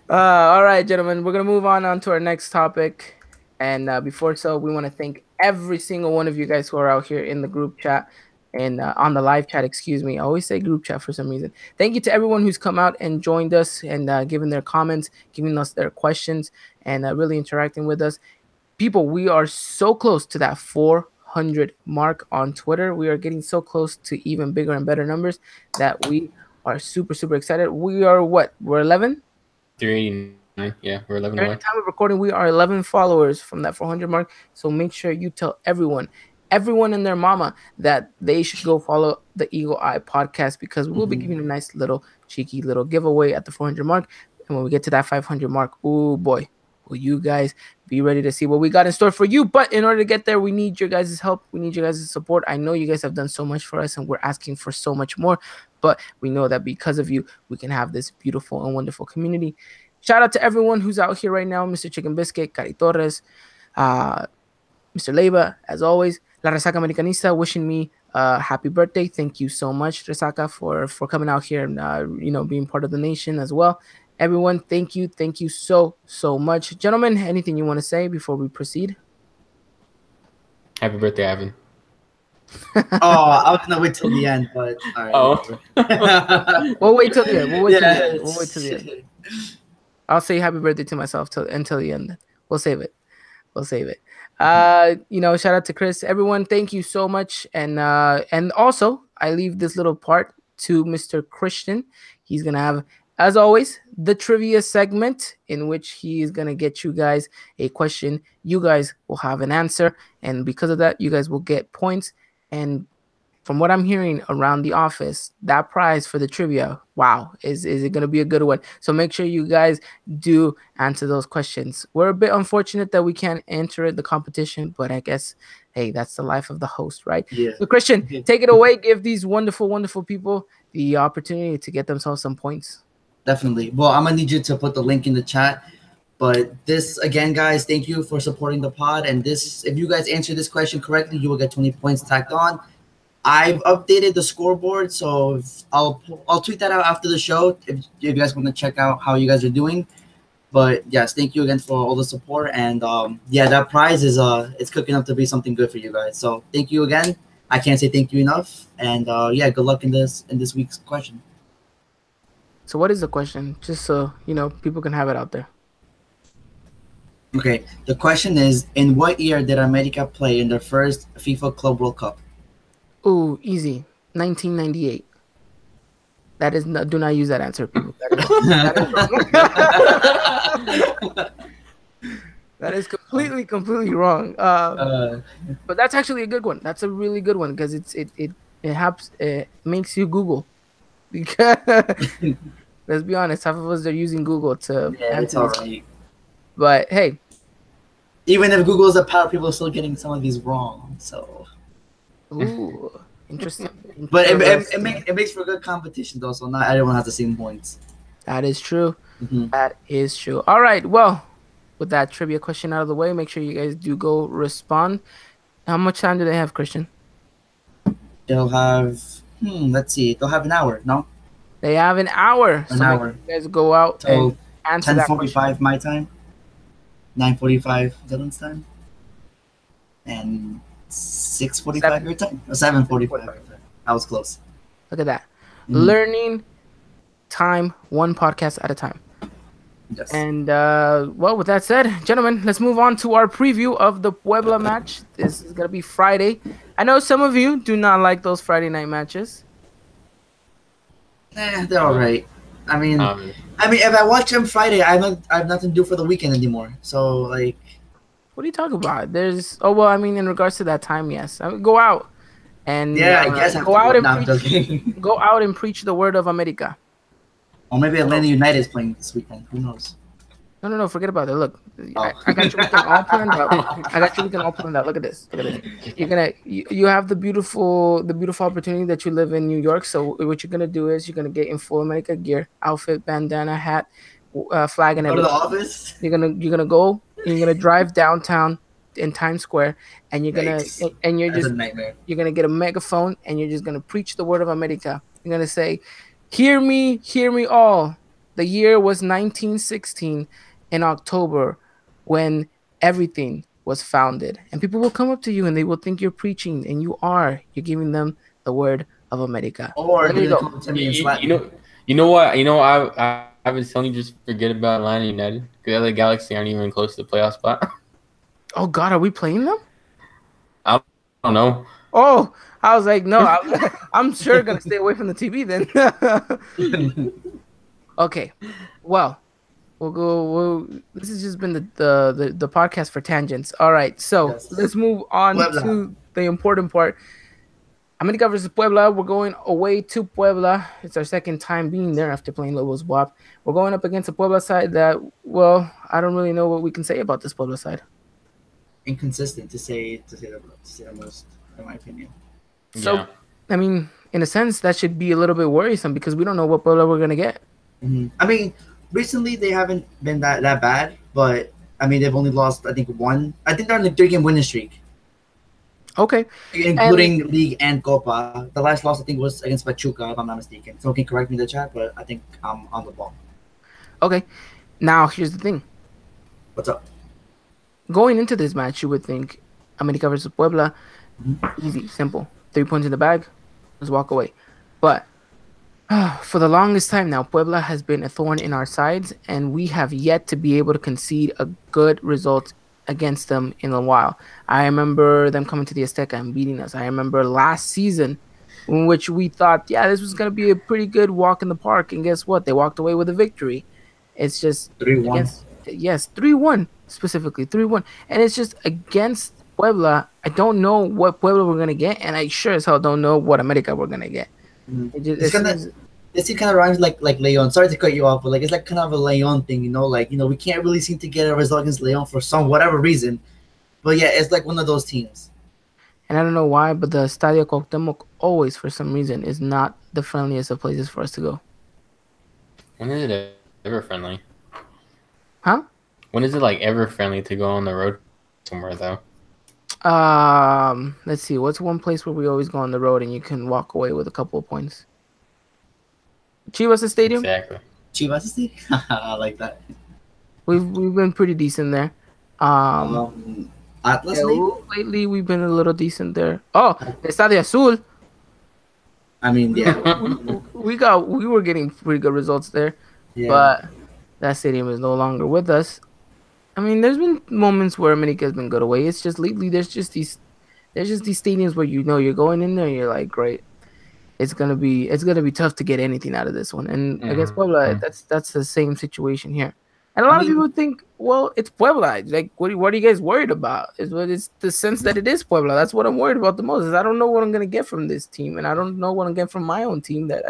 All right, gentlemen, we're gonna move on to our next topic. And before so, we want to thank every single one of you guys who are out here in the group chat and on the live chat. Excuse me, I always say group chat for some reason. Thank you to everyone who's come out and joined us and given their comments, giving us their questions, and really interacting with us. People, we are so close to that 400 mark on Twitter. We are getting so close to even bigger and better numbers that we are super excited. We are what? We're 11. 389. Yeah, we're 11 During away. the time of recording, we are 11 followers from that 400 mark. So make sure you tell everyone and their mama that they should go follow the Eagle Eye podcast because we'll be giving a nice little cheeky little giveaway at the 400 mark. And when we get to that 500 mark, oh boy, will you guys be ready to see what we got in store for you? But in order to get there, we need your guys' help. We need your guys' support. I know you guys have done so much for us and we're asking for so much more. But we know that because of you, we can have this beautiful and wonderful community. Shout out to everyone who's out here right now, Mr. Chicken Biscuit, Cari Torres, Mr. Leiva, as always, La Resaca Americanista wishing me happy birthday. Thank you so much, Resaca, for coming out here and being part of the nation as well. Everyone, thank you so much. Gentlemen, anything you want to say before we proceed? Happy birthday, Ivan. I was gonna wait till the end, but all right. Oh. We'll wait till the end. We'll wait till the end. I'll say happy birthday to myself until the end. We'll save it. Shout out to Chris. Everyone, thank you so much. And also I leave this little part to Mr. Christian. He's gonna have, as always, the trivia segment in which he is gonna get you guys a question. You guys will have an answer, and because of that, you guys will get points. And from what I'm hearing around the office, that prize for the trivia, wow, is it going to be a good one? So make sure you guys do answer those questions. We're a bit unfortunate that we can't enter the competition, but I guess, hey, that's the life of the host, right? Yeah. So Christian, take it away. Give these wonderful people the opportunity to get themselves some points. Definitely. Well, I'm going to need you to put the link in the chat. But this, again, guys, thank you for supporting the pod. And if you guys answer this question correctly, you will get 20 points tacked on. I've updated the scoreboard, so I'll tweet that out after the show if you guys want to check out how you guys are doing. But yes, thank you again for all the support, and that prize is it's cooking up to be something good for you guys. So thank you again. I can't say thank you enough, and good luck in this week's question. So what is the question? Just so people can have it out there. Okay, the question is: in what year did America play in their first FIFA Club World Cup? Ooh, easy. 1998. That is not. Do not use that answer, people. That is completely wrong. But that's actually a good one. That's a really good one because it helps. It makes you Google. Because let's be honest, half of us are using Google to answer. It's all right. But hey, even if Google is a power, people are still getting some of these wrong. So. Ooh, interesting. But it makes for good competition, though. So not everyone has the same points. That is true. That is true. All right. Well, with that trivia question out of the way, make sure you guys do go respond. How much time do they have, Christian? They'll have. Let's see. They'll have an hour. No. They have an hour. An hour. You guys go out and answer 10:45 my time. 9:45 Dylan's time. And 6:45 your time? Or 7:45. I was close. Look at that. Learning time, one podcast at a time. Yes. And, with that said, gentlemen, let's move on to our preview of the Puebla match. This is going to be Friday. I know some of you do not like those Friday night matches. They're all right. I mean, if I watch them Friday, I have nothing to do for the weekend anymore. So, like... What are you talking about? In regards to that time, yes. Go out and I guess go out and preach the word of America. Or maybe Atlanta United is playing this weekend. Who knows? No. Forget about it. Look, Oh. I got you. We can all planned out. I got you. We can all plan out. Look at this. Look at this. You have the beautiful opportunity that you live in New York. So what you're gonna do is you're gonna get in full America gear, outfit, bandana, hat, flag, and Go to the everything. office. You're gonna go. You're gonna drive downtown in Times Square, and Yikes. you're That's a just nightmare. you're gonna get a megaphone, and you're just gonna preach the word of America. You're gonna say, hear me all. The year was 1916 in October when everything was founded. And people will come up to you and they will think you're preaching, and you are. You're giving them the word of America. Or There they're you gonna go. come up to me and slap You me. know, you know what? I've been telling you just forget about Atlanta United because the Galaxy aren't even close to the playoff spot. Oh God, are we playing them? I don't know. Oh, I was like, no, I'm sure gonna stay away from the TV then. Okay, well, we'll go. This has just been the podcast for tangents. All right, so Yes. let's move on Puebla. to the important part. America versus Puebla. We're going away to Puebla. It's our second time being there after playing Lobos WAP. We're going up against a Puebla side that, well, I don't really know what we can say about this Puebla side. Inconsistent to say the most, in my opinion. So, Yeah. I mean, in a sense, that should be a little bit worrisome because we don't know what Puebla we're gonna get. I mean, recently they haven't been that bad, but I mean they've only lost I think one. I think they're on a 3-game winning streak, Okay, including league and Copa. The last loss I think was against Pachuca, if I'm not mistaken. Someone can correct me in the chat, but I think I'm on the ball. okay. Now here's the thing. What's up? Going into this match, you would think America versus Puebla, easy, simple. 3 points in the bag, let's walk away. But for the longest time now, Puebla has been a thorn in our sides, and we have yet to be able to concede a good result against them in a while. I remember them coming to the Azteca and beating us. I remember last season in which we thought, yeah, this was going to be a pretty good walk in the park, and guess what? They walked away with a victory. It's just 3-1. yes, 3-1 specifically, 3-1, and it's just against Puebla. I don't know what Puebla we're gonna get, and I sure as hell don't know what America we're gonna get. It's kind of this kind of rhymes like Leon. Sorry to cut you off, but like it's like kind of a Leon thing, Like we can't really seem to get a result against Leon for some whatever reason. But yeah, it's like one of those teams. And I don't know why, but the Estadio Cuauhtémoc always, for some reason, is not the friendliest of places for us to go. When is it ever friendly? Huh? When is it like ever friendly to go on the road somewhere though? Let's see. What's one place where we always go on the road and you can walk away with a couple of points? Chivas Stadium. Exactly. Chivas, I like that. We've been pretty decent there. Atlas Lately we've been a little decent there. Oh, Estadio Azul. I mean, yeah, we were getting pretty good results there, yeah. but that stadium is no longer with us. I mean, there's been moments where America has been good away. It's just lately there's just these stadiums where you're going in there and you're like, great, it's gonna be tough to get anything out of this one. And against Puebla, that's the same situation here. And a lot of people think, well, it's Puebla. Like, what are you guys worried about? It's the sense that it is Puebla. That's what I'm worried about the most. Is I don't know what I'm gonna get from this team, and I don't know what I'm getting from my own team. That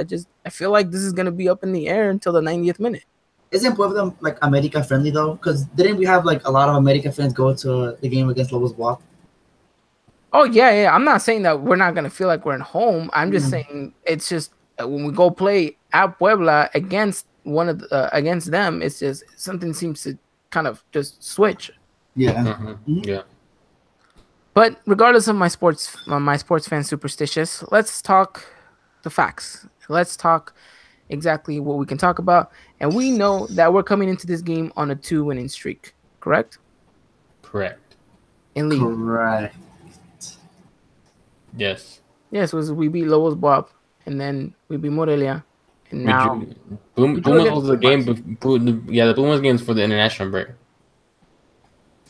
I feel like this is gonna be up in the air until the 90th minute. Isn't Puebla like America friendly though? Because didn't we have like a lot of America fans go to the game against Lobos WAP? Oh yeah. I'm not saying that we're not gonna feel like we're at home. I'm just saying it's just when we go play at Puebla against against them, it's just something seems to kind of just switch. Yeah. Yeah. But regardless of my sports fan superstitious, let's talk the facts. Let's talk exactly what we can talk about. And we know that we're coming into this game on a 2-winning streak, correct? Correct. In league. Correct. Yes. Yes, we beat Lobos Bob, and then we beat Morelia, and now Pumas was the game. The Pumas game's for the international break.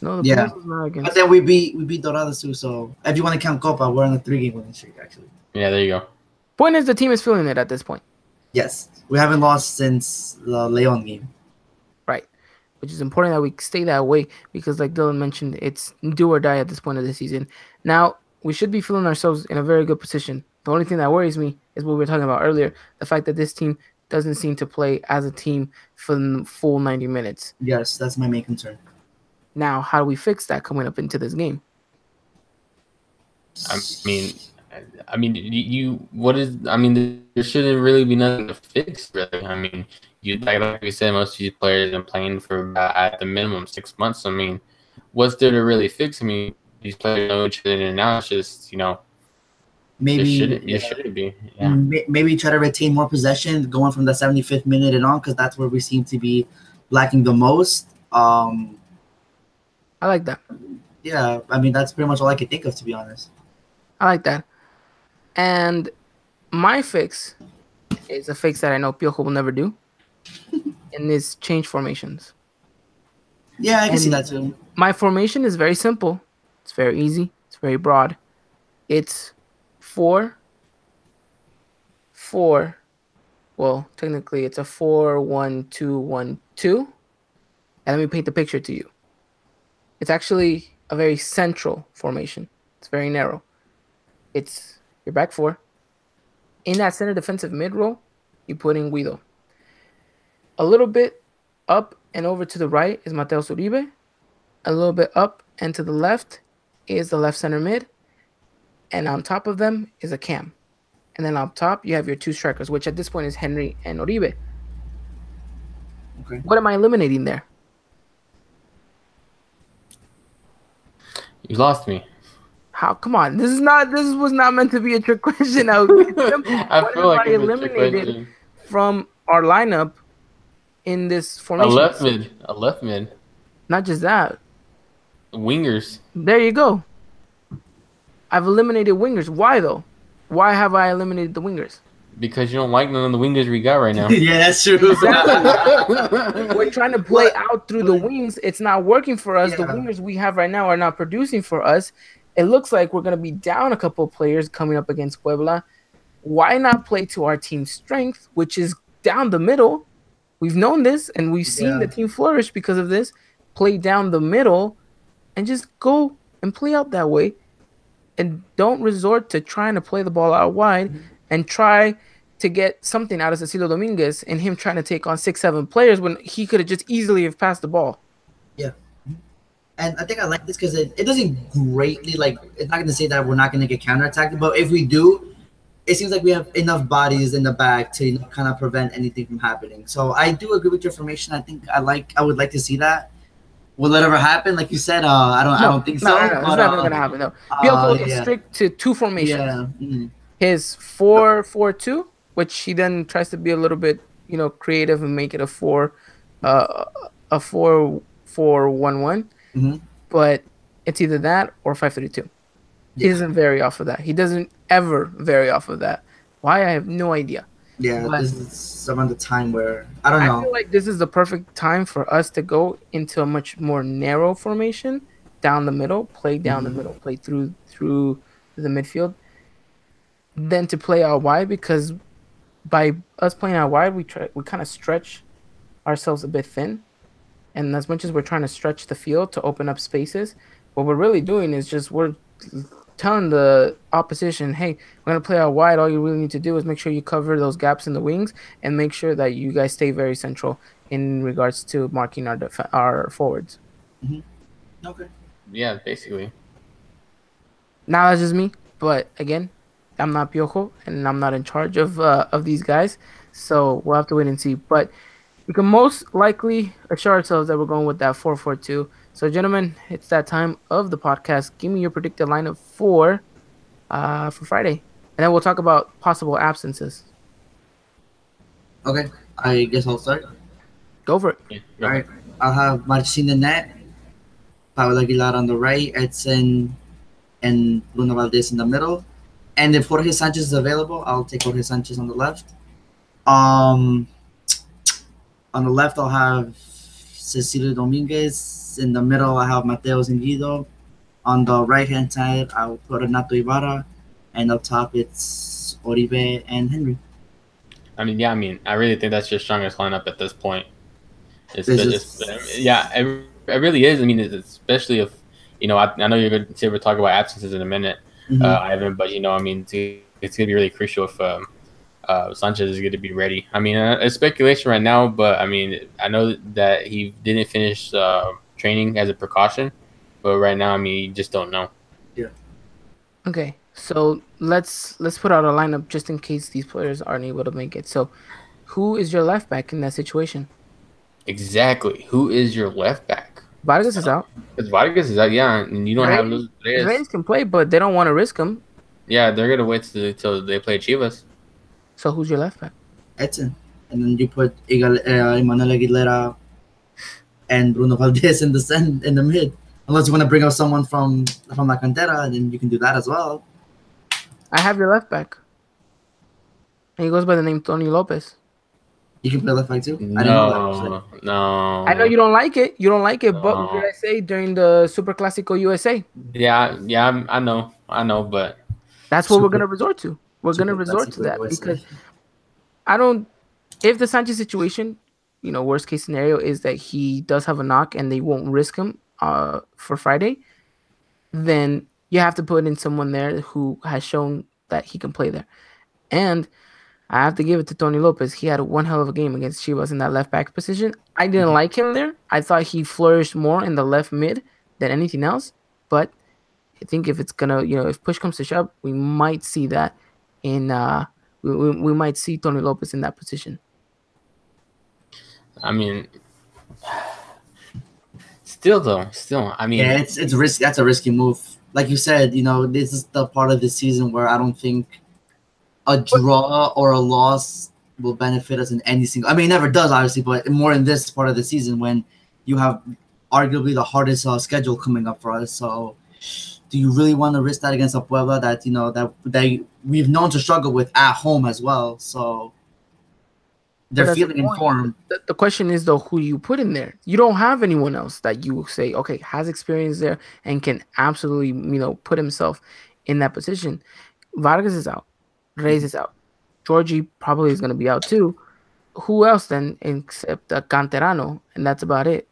No, the Pumas was not against. But then we beat Dorados too. So if you want to count Copa, we're on a 3-game winning streak actually. Yeah, there you go. Point is, the team is feeling it at this point. Yes, we haven't lost since the Leon game. Right, which is important that we stay that way because, like Dylan mentioned, it's do or die at this point of the season. Now, we should be feeling ourselves in a very good position. The only thing that worries me is what we were talking about earlier, the fact that this team doesn't seem to play as a team for the full 90 minutes. Yes, that's my main concern. Now, how do we fix that coming up into this game? I mean, you what is? I mean, there shouldn't really be nothing to fix, really. I mean, like we said, most of these players have been playing for about, at the minimum 6 months. I mean, what's there to really fix? I mean, these players know each other, and now it's just maybe it shouldn't be. Yeah, maybe try to retain more possession going from the 75th minute and on, because that's where we seem to be lacking the most. I like that. Yeah, I mean that's pretty much all I could think of, to be honest. I like that. And my fix is a fix that I know Piojo will never do, and is change formations. Yeah, I can see And that too. my formation is very simple. It's very easy. It's very broad. It's 4, 4. Well, technically, it's a 4-1-2-1-2. And let me paint the picture to you. It's actually a very central formation. It's very narrow. It's your back four. In that center defensive mid role, you put in Guido. A little bit up and over to the right is Mateus Uribe. A little bit up and to the left is the left center mid. And on top of them is a cam. And then up top, you have your two strikers, which at this point is Henry and Uribe. Okay. What am I eliminating there? you lost me. How? Come on. This was not meant to be a trick question. I What feel like have I it's a trick eliminated question. from our lineup in this A formation? left mid, Not just that. wingers. There you go. I've eliminated wingers. Why though? Why have I eliminated the wingers? Because you don't like none of the wingers we got right now. Yeah, that's true. We're trying to play out through the wings. It's not working for us. The Yeah. wingers we have right now are not producing for us. It looks like we're going to be down a couple of players coming up against Puebla. Why not play to our team's strength, which is down the middle? We've known this, and we've seen the team flourish because of this. Play down the middle and just go and play out that way. And don't resort to trying to play the ball out wide and try to get something out of Cecilio Dominguez and him trying to take on 6-7 players when he could have just easily have passed the ball. Yeah. And I think I like this because it doesn't greatly, like, it's not going to say that we're not going to get counterattacked, but if we do, it seems like we have enough bodies in the back to kind of prevent anything from happening. So I do agree with your formation. I think I would like to see that. Will it ever happen? Like you said, I don't think so. No, it's never going to happen. No. Piojo is strict to two formations. Yeah. His 4-4-2, which he then tries to be a little bit, creative and make it a 4-4-1-1. But it's either that or 5-3-2. He doesn't vary off of that. He doesn't ever vary off of that. Why? I have no idea. Yeah, But this is around the time where I don't know. I feel like this is the perfect time for us to go into a much more narrow formation, down the middle, play down the middle, play through the midfield, than to play out wide, because by us playing out wide, we kind of stretch ourselves a bit thin. And as much as we're trying to stretch the field to open up spaces, what we're really doing is just we're telling the opposition, hey, we're going to play out wide. All you really need to do is make sure you cover those gaps in the wings and make sure that you guys stay very central in regards to marking our forwards. Okay. Yeah, basically. Now that's just me, but again, I'm not Piojo and I'm not in charge of these guys, so we'll have to wait and see. But we can most likely assure ourselves that we're going with that 4-4-2. So, gentlemen, it's that time of the podcast. Give me your predicted lineup for Friday, and then we'll talk about possible absences. Okay, I guess I'll start. Go for it. Yeah, All right, I'll have Marcin in net, Pablo Aguilar on the right, Edson and Bruno Valdez in the middle. And if Jorge Sanchez is available, I'll take Jorge Sanchez on the left. On the left, I'll have Cecilio Dominguez. In the middle, I have Mateus and Guido. On the right-hand side, I'll put Renato Ibarra. And up top, it's Oribe and Henry. I really think that's your strongest lineup at this point. It really is. I mean, especially if, I know you're going to say we're talking about absences in a minute, Ivan, but, it's going to be really crucial if Sanchez is going to be ready. I mean, it's speculation right now, but I mean, I know that he didn't finish training as a precaution, but right now, I mean, you just don't know. Yeah. Okay, so let's put out a lineup just in case these players aren't able to make it. So, who is your left back in that situation? Exactly. Who is your left back? Vargas is out. Because Vargas is out, yeah, and you don't have Reyes, Luis Reyes. Reyes can play, but they don't want to risk him. Yeah, they're gonna wait till they play Chivas. So who's your left back? Edson. And then you put Emmanuel Aguilera and Bruno Valdez in the mid. Unless you want to bring up someone from La Cantera, then you can do that as well. I have your left back. And he goes by the name Tony Lopez. You can play left back too. No, I didn't know that. no. I know you don't like it. You don't like it, but what did I say during the Super Classico USA? Yeah, I know, but that's what we're gonna resort to. We're gonna resort to that because I don't. If the Sanchez situation, worst case scenario is that he does have a knock and they won't risk him for Friday, then you have to put in someone there who has shown that he can play there. And I have to give it to Tony Lopez. He had one hell of a game against Chivas in that left back position. I didn't like him there. I thought he flourished more in the left mid than anything else. But I think if it's gonna, if push comes to shove, we might see that in we might see Tony Lopez in that position. I mean, still, I mean, yeah, it's risk. That's a risky move. Like you said, this is the part of the season where I don't think a draw or a loss will benefit us in any single. I mean, it never does, obviously, but more in this part of the season when you have arguably the hardest schedule coming up for us. So, do you really want to risk that against a Puebla that that we've known to struggle with at home as well? So they're feeling informed. The question is though, who you put in there? You don't have anyone else that you say okay has experience there and can absolutely put himself in that position. Vargas is out. Reyes is out. Georgie probably is going to be out too. Who else then except Canterano? And that's about it.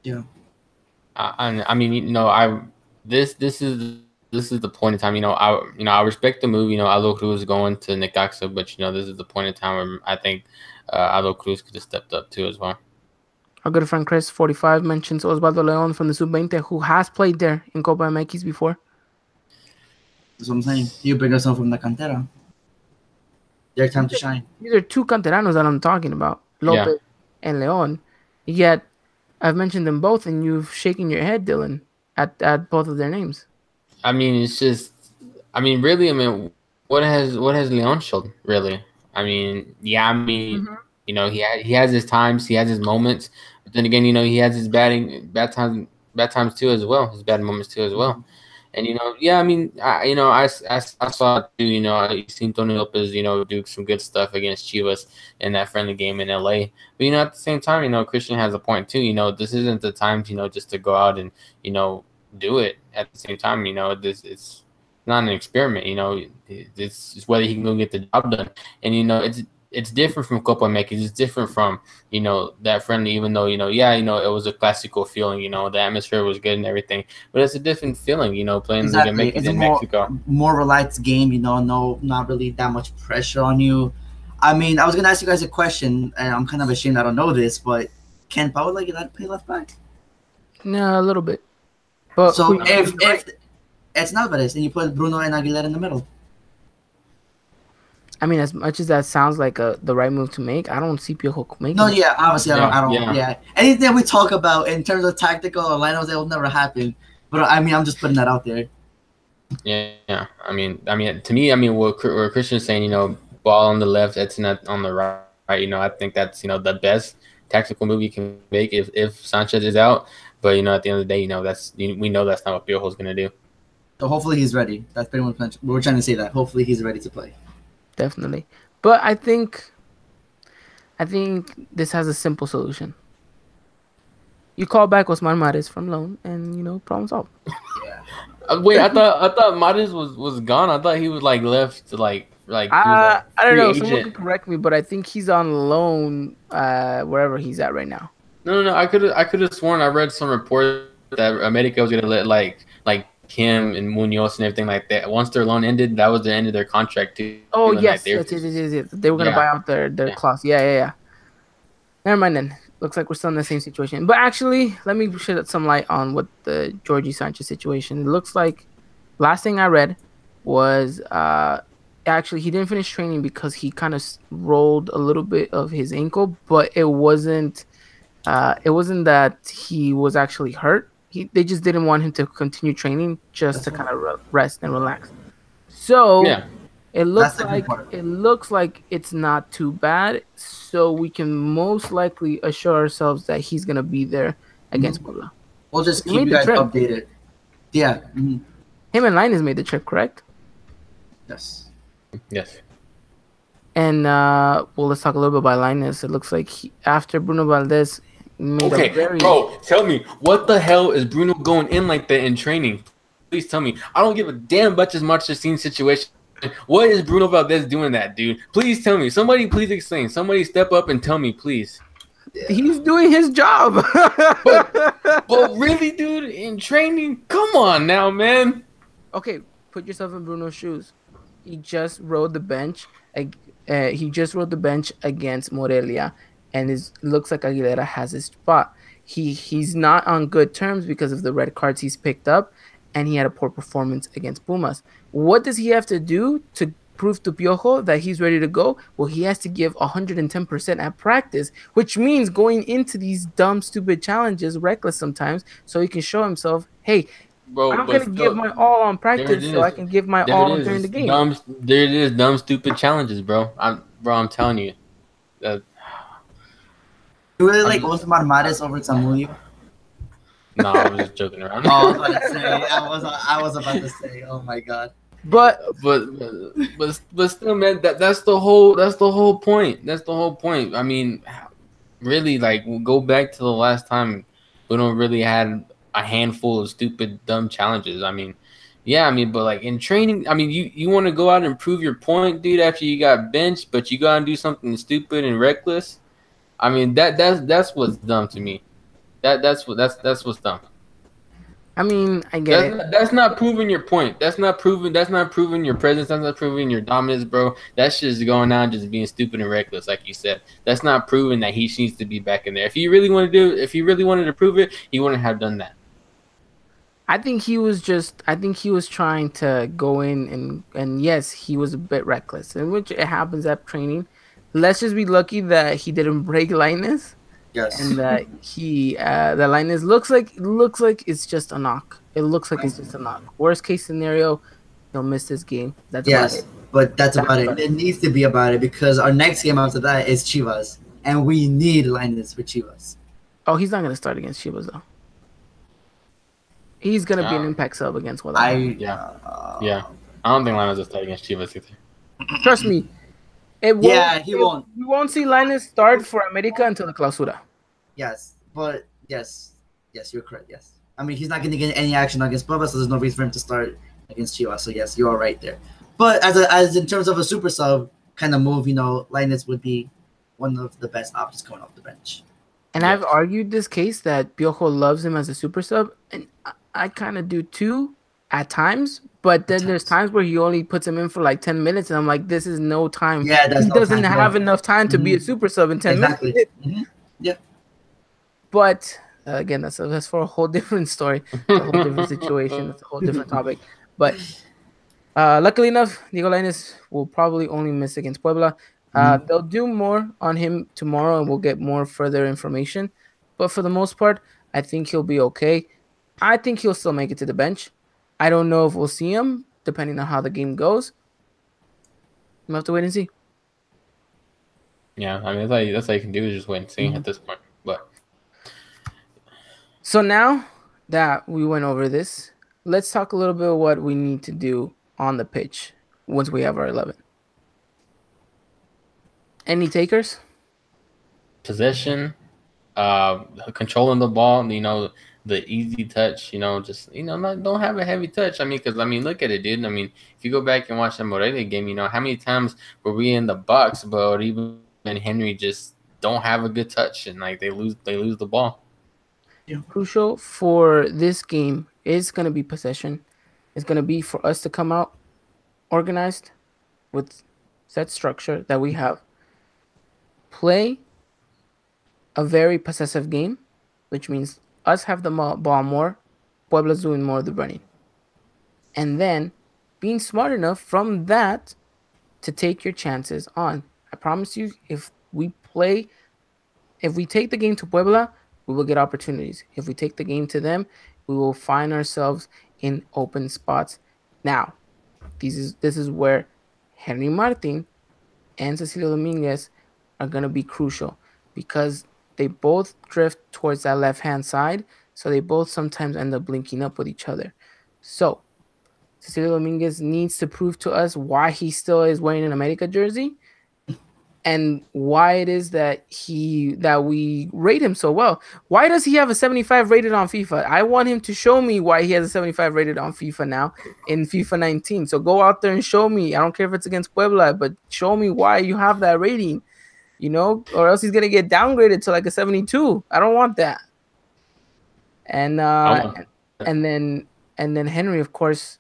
Yeah. I mean, this is the point in time. I respect the move. Aldo Cruz going to Necaxa, but this is the point in time where I think Aldo Cruz could have stepped up too as well. Our good friend Chris 45 mentions Osvaldo Leon from the Sub-20, who has played there in Copa MX before. That's what I'm saying. You bring us someone from the Cantera. Their time to shine. These are two Canteranos that I'm talking about, Lopez and Leon. Yet I've mentioned them both, and you've shaken your head, Dylan, at both of their names. I mean, it's just, really, what has Leon shown, really? I mean, he has his times, he has his moments, but then again, he has his bad times too as well, his bad moments too as well. And I saw it too. You've seen Tony Lopez, do some good stuff against Chivas in that friendly game in LA. But at the same time, Christian has a point too. This isn't the time, just to go out and do it. At the same time, it's not an experiment. It's whether he can go get the job done. And it's different from Copa MX. It's different from that friendly. Even though it was a classical feeling. The atmosphere was good and everything, but it's a different feeling. Playing Liga MX in Mexico. More relaxed game. No, not really that much pressure on you. I mean, I was gonna ask you guys a question, and I'm kind of ashamed I don't know this, but can Paolo Aguilar play left back? No, a little bit. But so if it's not Alvarez and you put Bruno and Aguilar in the middle. I mean, as much as that sounds like the right move to make, I don't see Piojo making. No, yeah, obviously I don't. Yeah, anything we talk about in terms of tactical or lineups, that will never happen. But I mean, I'm just putting that out there. Yeah. I mean, to me, what Christian's saying, ball on the left, it's not on the right. I think that's the best tactical move you can make if Sanchez is out. But at the end of the day, we know that's not what Piojo's gonna do. So hopefully he's ready. That's pretty much we're trying to say that. Hopefully he's ready to play. Definitely. But I think this has a simple solution. You call back Osman Mares from loan and problem solved. Yeah. Wait, I thought Mares was gone. I thought he was left to I don't know. Someone can correct me, but I think he's on loan wherever he's at right now. No. I could have sworn I read some report that America was gonna let him and Munoz and everything like that. Once their loan ended, that was the end of their contract too. Oh And like yes, they're yes, yes, yes, yes, yes. They were gonna yeah, buy out their yeah. clause. Yeah, yeah, yeah. Never mind then. Looks like we're still in the same situation. But actually, let me shed some light on what the Georgie Sanchez situation. It looks like last thing I read was actually he didn't finish training because he kind of rolled a little bit of his ankle, but it wasn't that he was actually hurt. They just didn't want him to continue training just That's to fine. kind of rest and relax. So Yeah. it That's looks the good like part. it looks like it's not too bad. So we can most likely assure ourselves that he's gonna be there against Mhm. Puebla. We'll just He keep made you the guys trip. updated. Yeah. Him and Linus made the trip, correct? Yes. Yes. And well, let's talk a little bit about Linus. It looks like after Bruno Valdez made a Okay, very bro, tell me what the hell is Bruno going in like that in training? Please tell me. I don't give a damn much as much as seen situation. What is Bruno Valdez doing that, dude? Please tell me. Somebody please explain. Somebody step up and tell me, please. Yeah. he's doing his job. But really, dude, in training? Come on now, man. Okay, put yourself in Bruno's shoes. He just rode the bench. He just rode the bench against Morelia, and it looks like Aguilera has his spot. He's not on good terms because of the red cards he's picked up, and he had a poor performance against Pumas. What does he have to do to prove to Piojo that he's ready to go? Well, he has to give 110% at practice, which means going into these dumb, stupid challenges, reckless sometimes, so he can show himself, hey, Bro, I'm but gonna give still, my all on there it practice so I is. can give my There it all is. during the It's game. dumb. There it is. Dumb, stupid challenges, bro. I'm telling you. Uh, You really I'm like just, Osmar Mares over Zamudio? no, I was just joking around. Oh, I was about to say. I was about to say. Oh my god. But But still, man, that's the whole point. That's the whole point. I mean, really, like, we'll go back to the last time Bruno really had a handful of stupid, dumb challenges. I mean, yeah, I mean, but like in training, I mean, you want to go out and prove your point, dude, after you got benched, but you gotta do something stupid and reckless. I mean, that's what's dumb to me. That's what's dumb. I mean, I get That's it. not, that's not proving your point. That's not proving. That's not proving your presence. That's not proving your dominance, bro. That's just going out, just being stupid and reckless, like you said. That's not proving that he needs to be back in there. If he really wanted to prove it, he wouldn't have done that. I think he was trying to go in and yes, he was a bit reckless, in which it happens at training. Let's just be lucky that he didn't break Linus and Yes. that the Linus looks like it's just a knock. It looks like it's just a knock. Worst case scenario, he'll miss this game. That's about Yes. it. But that's That's about it. about It it. needs to be about it because our next game after that is Chivas, and we need Linus for Chivas. Oh, he's not gonna start against Chivas though. He's gonna be an Uh, impact sub against Guadalajara. I. yeah, yeah. I don't think Lions will start against Chivas either. Trust me, it won't. Yeah, he won't. We won't see Linus start for America until the Clausura. Yes, but yes, you're correct. Yes, I mean he's not going to get any action against Bubba, so there's no reason for him to start against Chivas. So yes, you are right there. But as in terms of a super sub kind of move, Linus would be one of the best options coming off the bench. And Yes. I've argued this case that Piojo loves him as a super sub, and I kind of do too at times. But then there's times where he only puts him in for like 10 minutes, and I'm like, this is no time. Yeah, that's He no doesn't time, have bro. enough time to be a super sub in 10 Exactly. minutes. Yeah. But again, that's for a whole different story. It's a whole different situation. It's a whole different topic. But luckily enough, Diego Lainez will probably only miss against Puebla. They'll do more on him tomorrow, and we'll get more further information. But for the most part, I think he'll be okay. I think he'll still make it to the bench. I don't know if we'll see him, depending on how the game goes. We'll have to wait and see. Yeah, I mean that's all you can do is just wait and see at this point. But So now that we went over this, let's talk a little bit of what we need to do on the pitch once we have our 11. Any takers? possession, controlling the ball, the easy touch, just don't have a heavy touch. I mean, because look at it, dude. I mean, if you go back and watch the Morelia game, how many times were we in the box, but even Henry just don't have a good touch, and like they lose the ball. Crucial for this game is going to be possession. is going to be for us to come out organized with set structure that we have, play a very possessive game, which means us have the ball more, Puebla's doing more of the running. And then being smart enough from that to take your chances on. I promise you, if we take the game to Puebla, we will get opportunities. If we take the game to them, we will find ourselves in open spots. Now, this is where Henry Martin and Cecilio Dominguez are going to be crucial because they both drift towards that left hand side. So they both sometimes end up linking up with each other. So Cecilio Dominguez needs to prove to us why he still is wearing an America jersey and why it is that we rate him so well. Why does he have a 75 rated on FIFA? I want him to show me why he has a 75 rated on FIFA now in FIFA 19. So go out there and show me. I don't care if it's against Puebla, but show me why you have that rating, or else he's gonna get downgraded to like a 72. I don't want that. And and then Henry, of course,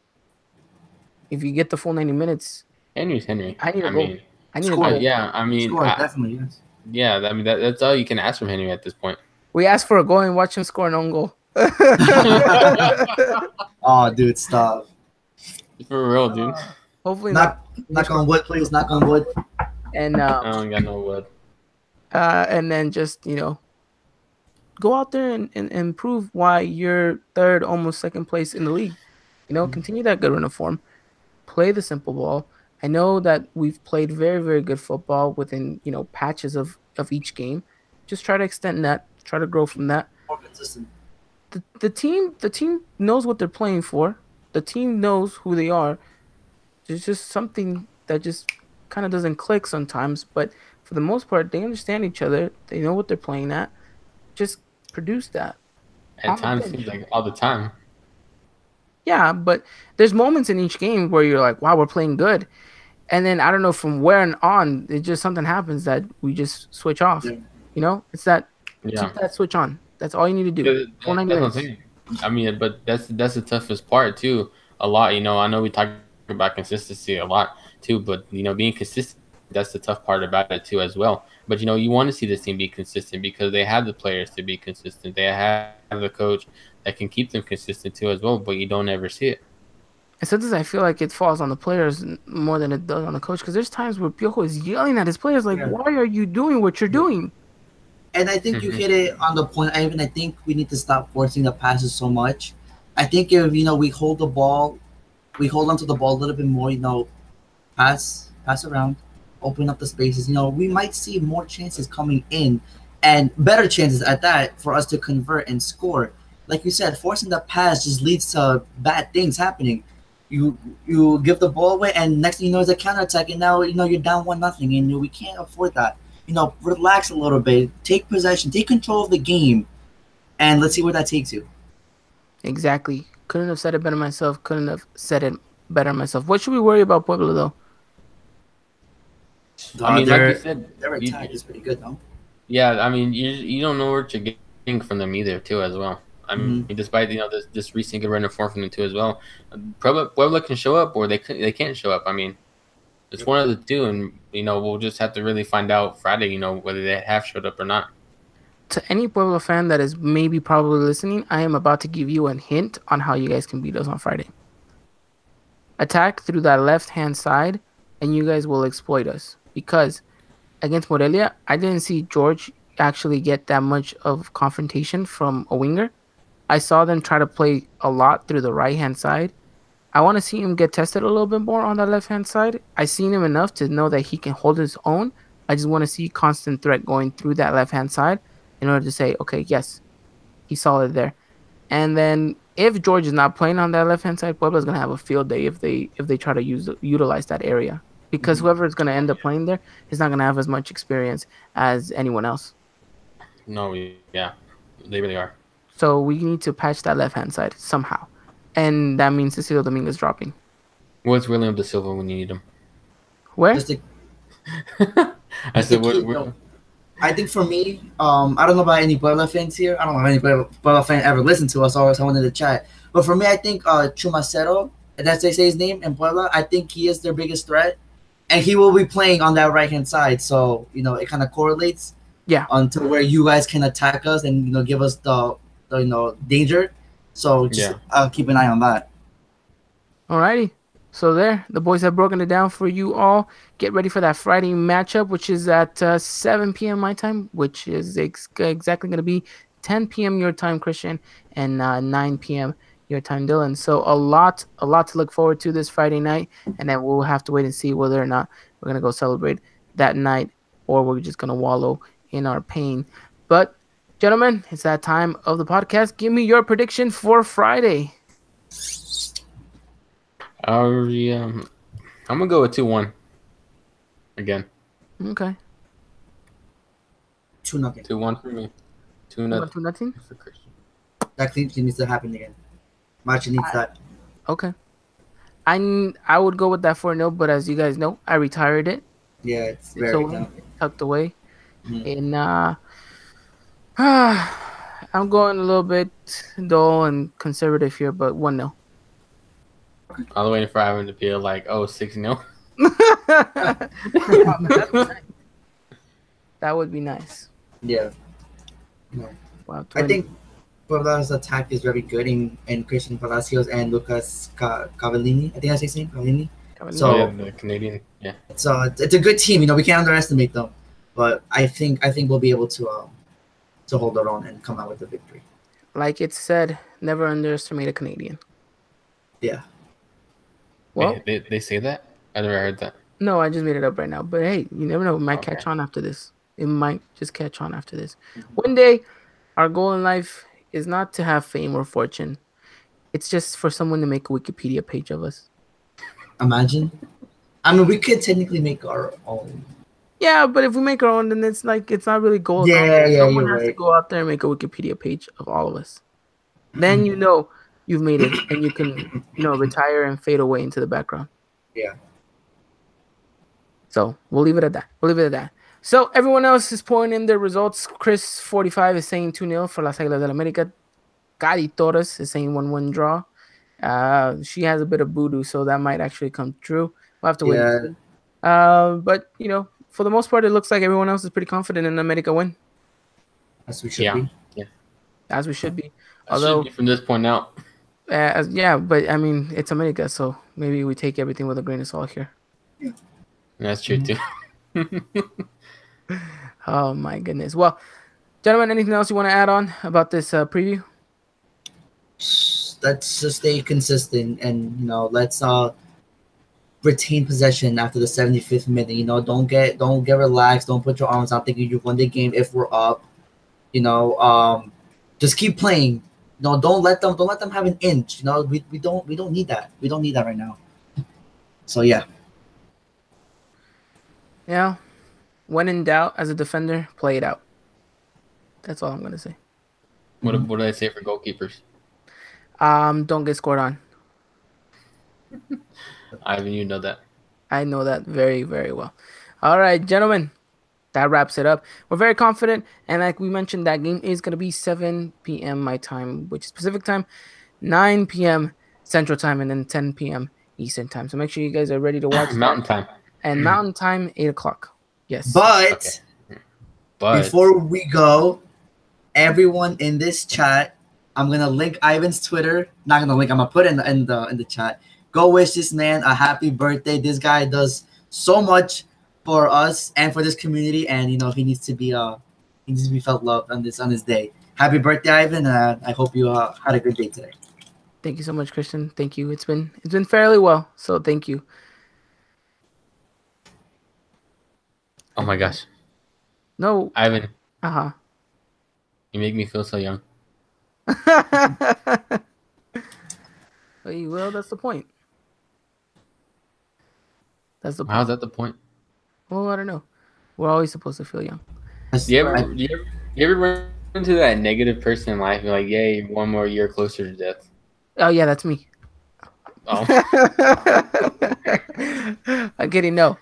if you get the full 90 minutes, Henry's Henry. I need a goal. I need Score. a goal. Yeah, I mean, Score, definitely, yes. Yeah, I mean that's all you can ask from Henry at this point. We asked for a goal and watch him score an own goal. Oh, dude, stop. For real, dude. Hopefully Knock on wood, please. Knock on wood. And I don't got no wood. And then just go out there and prove why you're third, almost second place in the league. Continue that good run of form. Play the simple ball. I know that we've played very, very good football within, patches of each game. Just try to extend that. Try to grow from that. More consistent. The team knows what they're playing for. The team knows who they are. There's just something that just kind of doesn't click sometimes. But for the most part, they understand each other. They know what they're playing at. Just produce that. At times, seems like all the time. Yeah, but there's moments in each game where you're like, wow, we're playing good. And then I don't know, from where and on, it just something happens that we just switch off. Yeah. It's that keep that switch on. That's all you need to do. I mean, but that's the toughest part too. A lot, I know we talk about consistency a lot too, but being consistent, that's the tough part about it too as well. But you want to see this team be consistent because they have the players to be consistent. They have the coach that can keep them consistent too as well, but you don't ever see it. And sometimes I feel like it falls on the players more than it does on the coach, because there's times where Piojo is yelling at his players like, why are you doing what you're doing? And I think you hit it on the point. I think we need to stop forcing the passes so much. I think if we hold the ball, we hold onto the ball a little bit more. Pass around, open up the spaces. We might see more chances coming in, and better chances at that for us to convert and score. Like you said, forcing the pass just leads to bad things happening. You give the ball away, and next thing you know is a counterattack, and now you're down 1-0, and we can't afford that. Relax a little bit, take possession, take control of the game, and let's see where that takes you. Exactly. Couldn't have said it better myself. Couldn't have said it better myself. What should we worry about Puebla though? I mean, like you said, their attack is pretty good, though. Yeah, I mean, you don't know what you're getting from them either, too, as well. I mean, despite this recent good run of form from them too as well, Puebla can show up or they can't show up. I mean, it's one of the two, and we'll just have to really find out Friday. Whether they have showed up or not. To any Puebla fan that is probably listening, I am about to give you a hint on how you guys can beat us on Friday. Attack through that left-hand side, and you guys will exploit us. Because against Morelia, I didn't see George actually get that much of confrontation from a winger. I saw them try to play a lot through the right-hand side. I want to see him get tested a little bit more on that left-hand side. I've seen him enough to know that he can hold his own. I just want to see constant threat going through that left-hand side in order to say, okay, yes, he's solid there. And then if George is not playing on that left-hand side, Puebla's going to have a field day if they try to utilize that area. Because whoever is going to end up playing there is not going to have as much experience as anyone else. No, yeah, they really are. So we need to patch that left-hand side somehow. And that means Cecilio Dominguez dropping. What's William Da Silva when you need him? Where? I said, I think for me, I don't know about any Puebla fans here. I don't know if any Puebla fan ever listened to us or someone in the chat. But for me, I think Chumacero That's they say his name in Puebla. I think he is their biggest threat, and he will be playing on that right hand side. So it kind of correlates Yeah. onto where you guys can attack us and give us the danger. So just Yeah. keep an eye on that. Alrighty. So there, the boys have broken it down for you all. Get ready for that Friday matchup, which is at 7 p.m. my time, which is exactly going to be 10 p.m. your time, Christian, and 9 p.m. your time, Dylan. So a lot to look forward to this Friday night, and then we'll have to wait and see whether or not we're going to go celebrate that night or we're just going to wallow in our pain. But, gentlemen, it's that time of the podcast. Give me your prediction for Friday. I'm gonna go with 2-1 again. Okay. 2-0. 2-1 for me. 2-1, 2-0 2-0. for Christian. That clean sheet needs to happen again. Machi needs that. Okay. I would go with that 4-0, but as you guys know, I retired it. Yeah, it's It's very away, down. tucked away. Mhm. And I'm going a little bit dull and conservative here, but 1-0. I was waiting for Ivan to feel like, oh, 6-0. That would be nice. Yeah. No. Wow, I 20. think Puebla's attack is very good in Christian Palacios and Lucas Cavallini. I think I say his name, Cavallini. Oh So yeah, the Canadian. Yeah. it's a good team. We can't underestimate them. But I think we'll be able to hold our own and come out with the victory. Like it said, never underestimate a Canadian. Yeah. Well, They say that? I never heard that. no, I just made it up right now. But hey, you never know. It might Okay. catch on after this. It might just catch on after this. One day, our goal in life is not to have fame or fortune. It's just for someone to make a Wikipedia page of us. Imagine. I mean, we could technically make our own. Yeah, but if we make our own, then it's like it's not really goal Yeah, yeah, Someone you're has to right. go out there and make a Wikipedia page of all of us. Then you know you've made it, and you can retire and fade away into the background. Yeah. So we'll leave it at that. We'll leave it at that. So everyone else is pouring in their results. Chris 45 is saying 2-0 for Las Águilas del América. Cari Torres is saying 1-1 draw. She has a bit of voodoo, so that might actually come true. We'll have to wait and Yeah. see. But for the most part, it looks like everyone else is pretty confident in America win, As we should Yeah. be. Yeah. as we should be. It should be from this point out. But I mean, it's America, so maybe we take everything with a grain of salt here. That's true too. Oh my goodness. Well, gentlemen, anything else you want to add on about this preview? Let's just stay consistent and let's retain possession after the 75th minute. Don't get relaxed. Don't put your arms out thinking you've won the game if we're up. Just keep playing. Don't let them have an inch. We don't need that. We don't need that right now. So yeah. Yeah. When in doubt, as a defender, play it out. That's all I'm gonna say. What do I say for goalkeepers? Don't get scored on. Ivan, you know that. I know that very, very well. All right, gentlemen, that wraps it up. We're very confident, and like we mentioned, that game is gonna be 7 p.m. my time, which is Pacific time, 9 p.m. Central time, and then 10 p.m. Eastern time. So make sure you guys are ready to watch Mountain that. time. And Mountain time, 8 o'clock. Yes. But But before we go, everyone in this chat, I'm gonna link Ivan's Twitter. Not gonna link. I'm gonna put it in the chat. Go wish this man a happy birthday. This guy does so much for us and for this community, and he needs to be felt loved on his day. Happy birthday, Ivan! I hope you had a good day today. Thank you so much, Christian. Thank you. It's been fairly well. So thank you. oh my gosh, No. Ivan, Uh-huh. you make me feel so young. Well, that's the point. That's the point. How's that the point? Well, I don't know. We're always supposed to feel young. You ever run into that negative person in life? You're like, yay, 1 more year closer to death. Oh yeah, that's me. Oh, I'm kidding. No.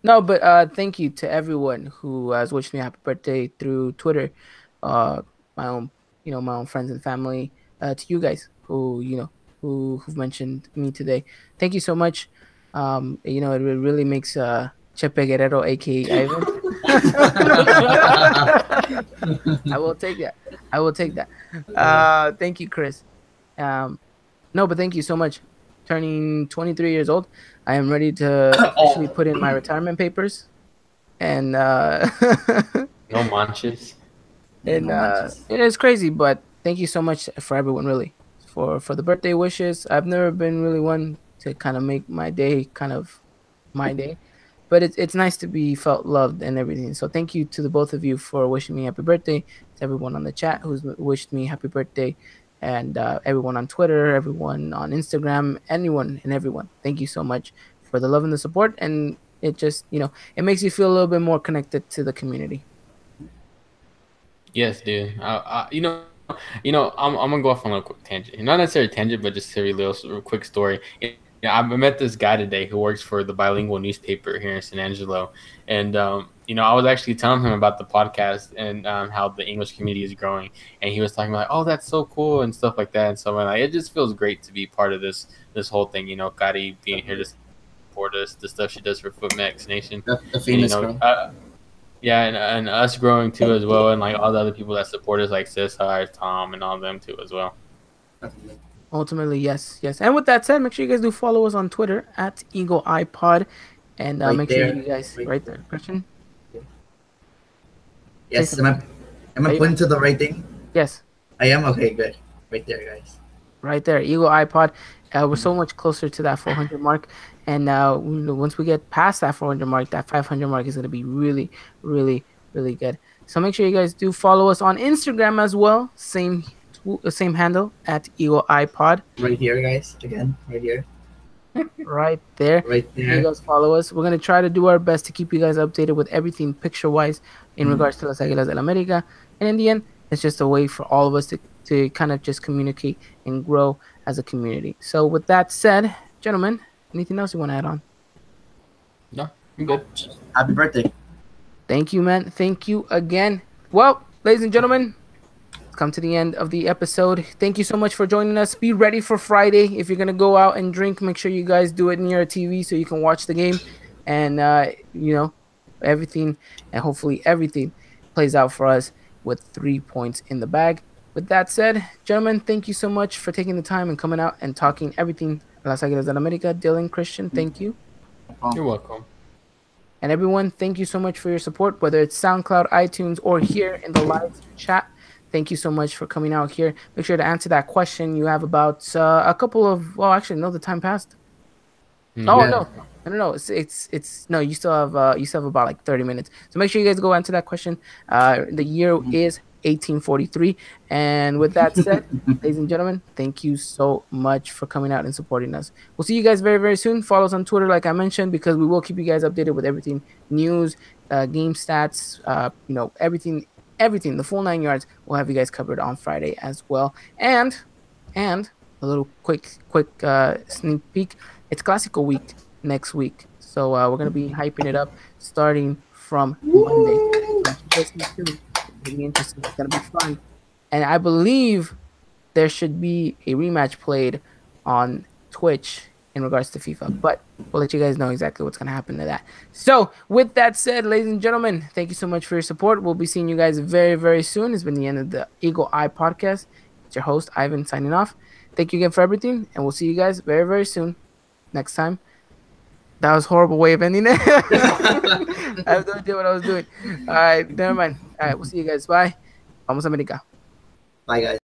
No, but thank you to everyone who has wished me a happy birthday through Twitter. My own friends and family. To you guys who who've mentioned me today. Thank you so much. It really makes Chepe Guerrero, aka Ivan. I will take that. I will take that. Thank you, Chris. Um, no, but thank you so much. Turning 23 years old, I am ready to officially put in my retirement papers, and No manches. and it's crazy. But thank you so much for everyone, really, for the birthday wishes. I've never been really one to kind of make my day kind of my day, but it's nice to be felt loved and everything. So thank you to the both of you for wishing me happy birthday. To everyone on the chat who's wished me happy birthday, and everyone on Twitter, everyone on Instagram, anyone and everyone. Thank you so much for the love and the support, and it just it makes you feel a little bit more connected to the community. Yes, dude. I'm gonna go off on a quick tangent. Not necessarily a tangent, but just a real quick story. I met this guy today who works for the bilingual newspaper here in San Angelo, and I was actually telling him about the podcast and how the English community is growing, and he was talking about, oh, that's so cool and stuff like that. And so I'm like, it just feels great to be part of this whole thing. Kari being here to support us, the stuff she does for Foot Max Nation, The famous girl. Yeah, and us growing too as well, and like all the other people that support us, like Cesar, Tom, and all them too as well. Ultimately, yes. And with that said, make sure you guys do follow us on Twitter at Eagle Eye Pod, and make sure you guys right there, Christian. Yes, am I pointing to the right thing? Yes. I am. Okay, good. Right there, guys. Right there, Eagle Eye Pod. We're so much closer to that 400 mark, and once we get past that 400 mark, that 500 mark is going to be really, really, really good. So make sure you guys do follow us on Instagram as well. Same handle at Eagle Eye Pod. Right here, guys. Again, right here. Right there. Right there. You guys follow us. We're going to try to do our best to keep you guys updated with everything picture-wise in regards to Las Águilas del América. And in the end, it's just a way for all of us to kind of just communicate and grow as a community. So with that said, gentlemen, anything else you want to add on? No, I'm good. Happy birthday. Thank you, man. Thank you again. Well, ladies and gentlemen, come to the end of the episode. Thank you so much for joining us. Be ready for Friday. If you're going to go out and drink, make sure you guys do it near a TV so you can watch the game. And, everything, and hopefully everything plays out for us with 3 points in the bag. With that said, gentlemen, thank you so much for taking the time and coming out and talking everything Las Águilas del América. Dylan, Christian, thank you. You're welcome. And everyone, thank you so much for your support, whether it's SoundCloud, iTunes, or here in the live chat. Thank you so much for coming out here. Make sure to answer that question you have about a couple of. Well, actually, no, the time passed. No. Oh no! It's no. You still have about like 30 minutes. So make sure you guys go answer that question. The year is 1843. And with that said, ladies and gentlemen, thank you so much for coming out and supporting us. We'll see you guys very, very soon. Follow us on Twitter, like I mentioned, because we will keep you guys updated with everything, news, game stats, everything, the full 9 yards. We'll have you guys covered on Friday as well. And a little quick sneak peek. It's Classical week next week, so we're gonna be hyping it up starting from Monday. It's gonna be interesting. It's gonna be fun, and I believe there should be a rematch played on Twitch in regards to FIFA, but we'll let you guys know exactly what's gonna happen to that. So, with that said, ladies and gentlemen, thank you so much for your support. We'll be seeing you guys very, very soon. It's been the end of the Eagle Eye podcast. It's your host Ivan signing off. Thank you again for everything, and we'll see you guys very, very soon. Next time. That was a horrible way of ending it. I have no idea what I was doing. All right, never mind. All right, we'll see you guys. Bye. Vamos America. Bye, guys.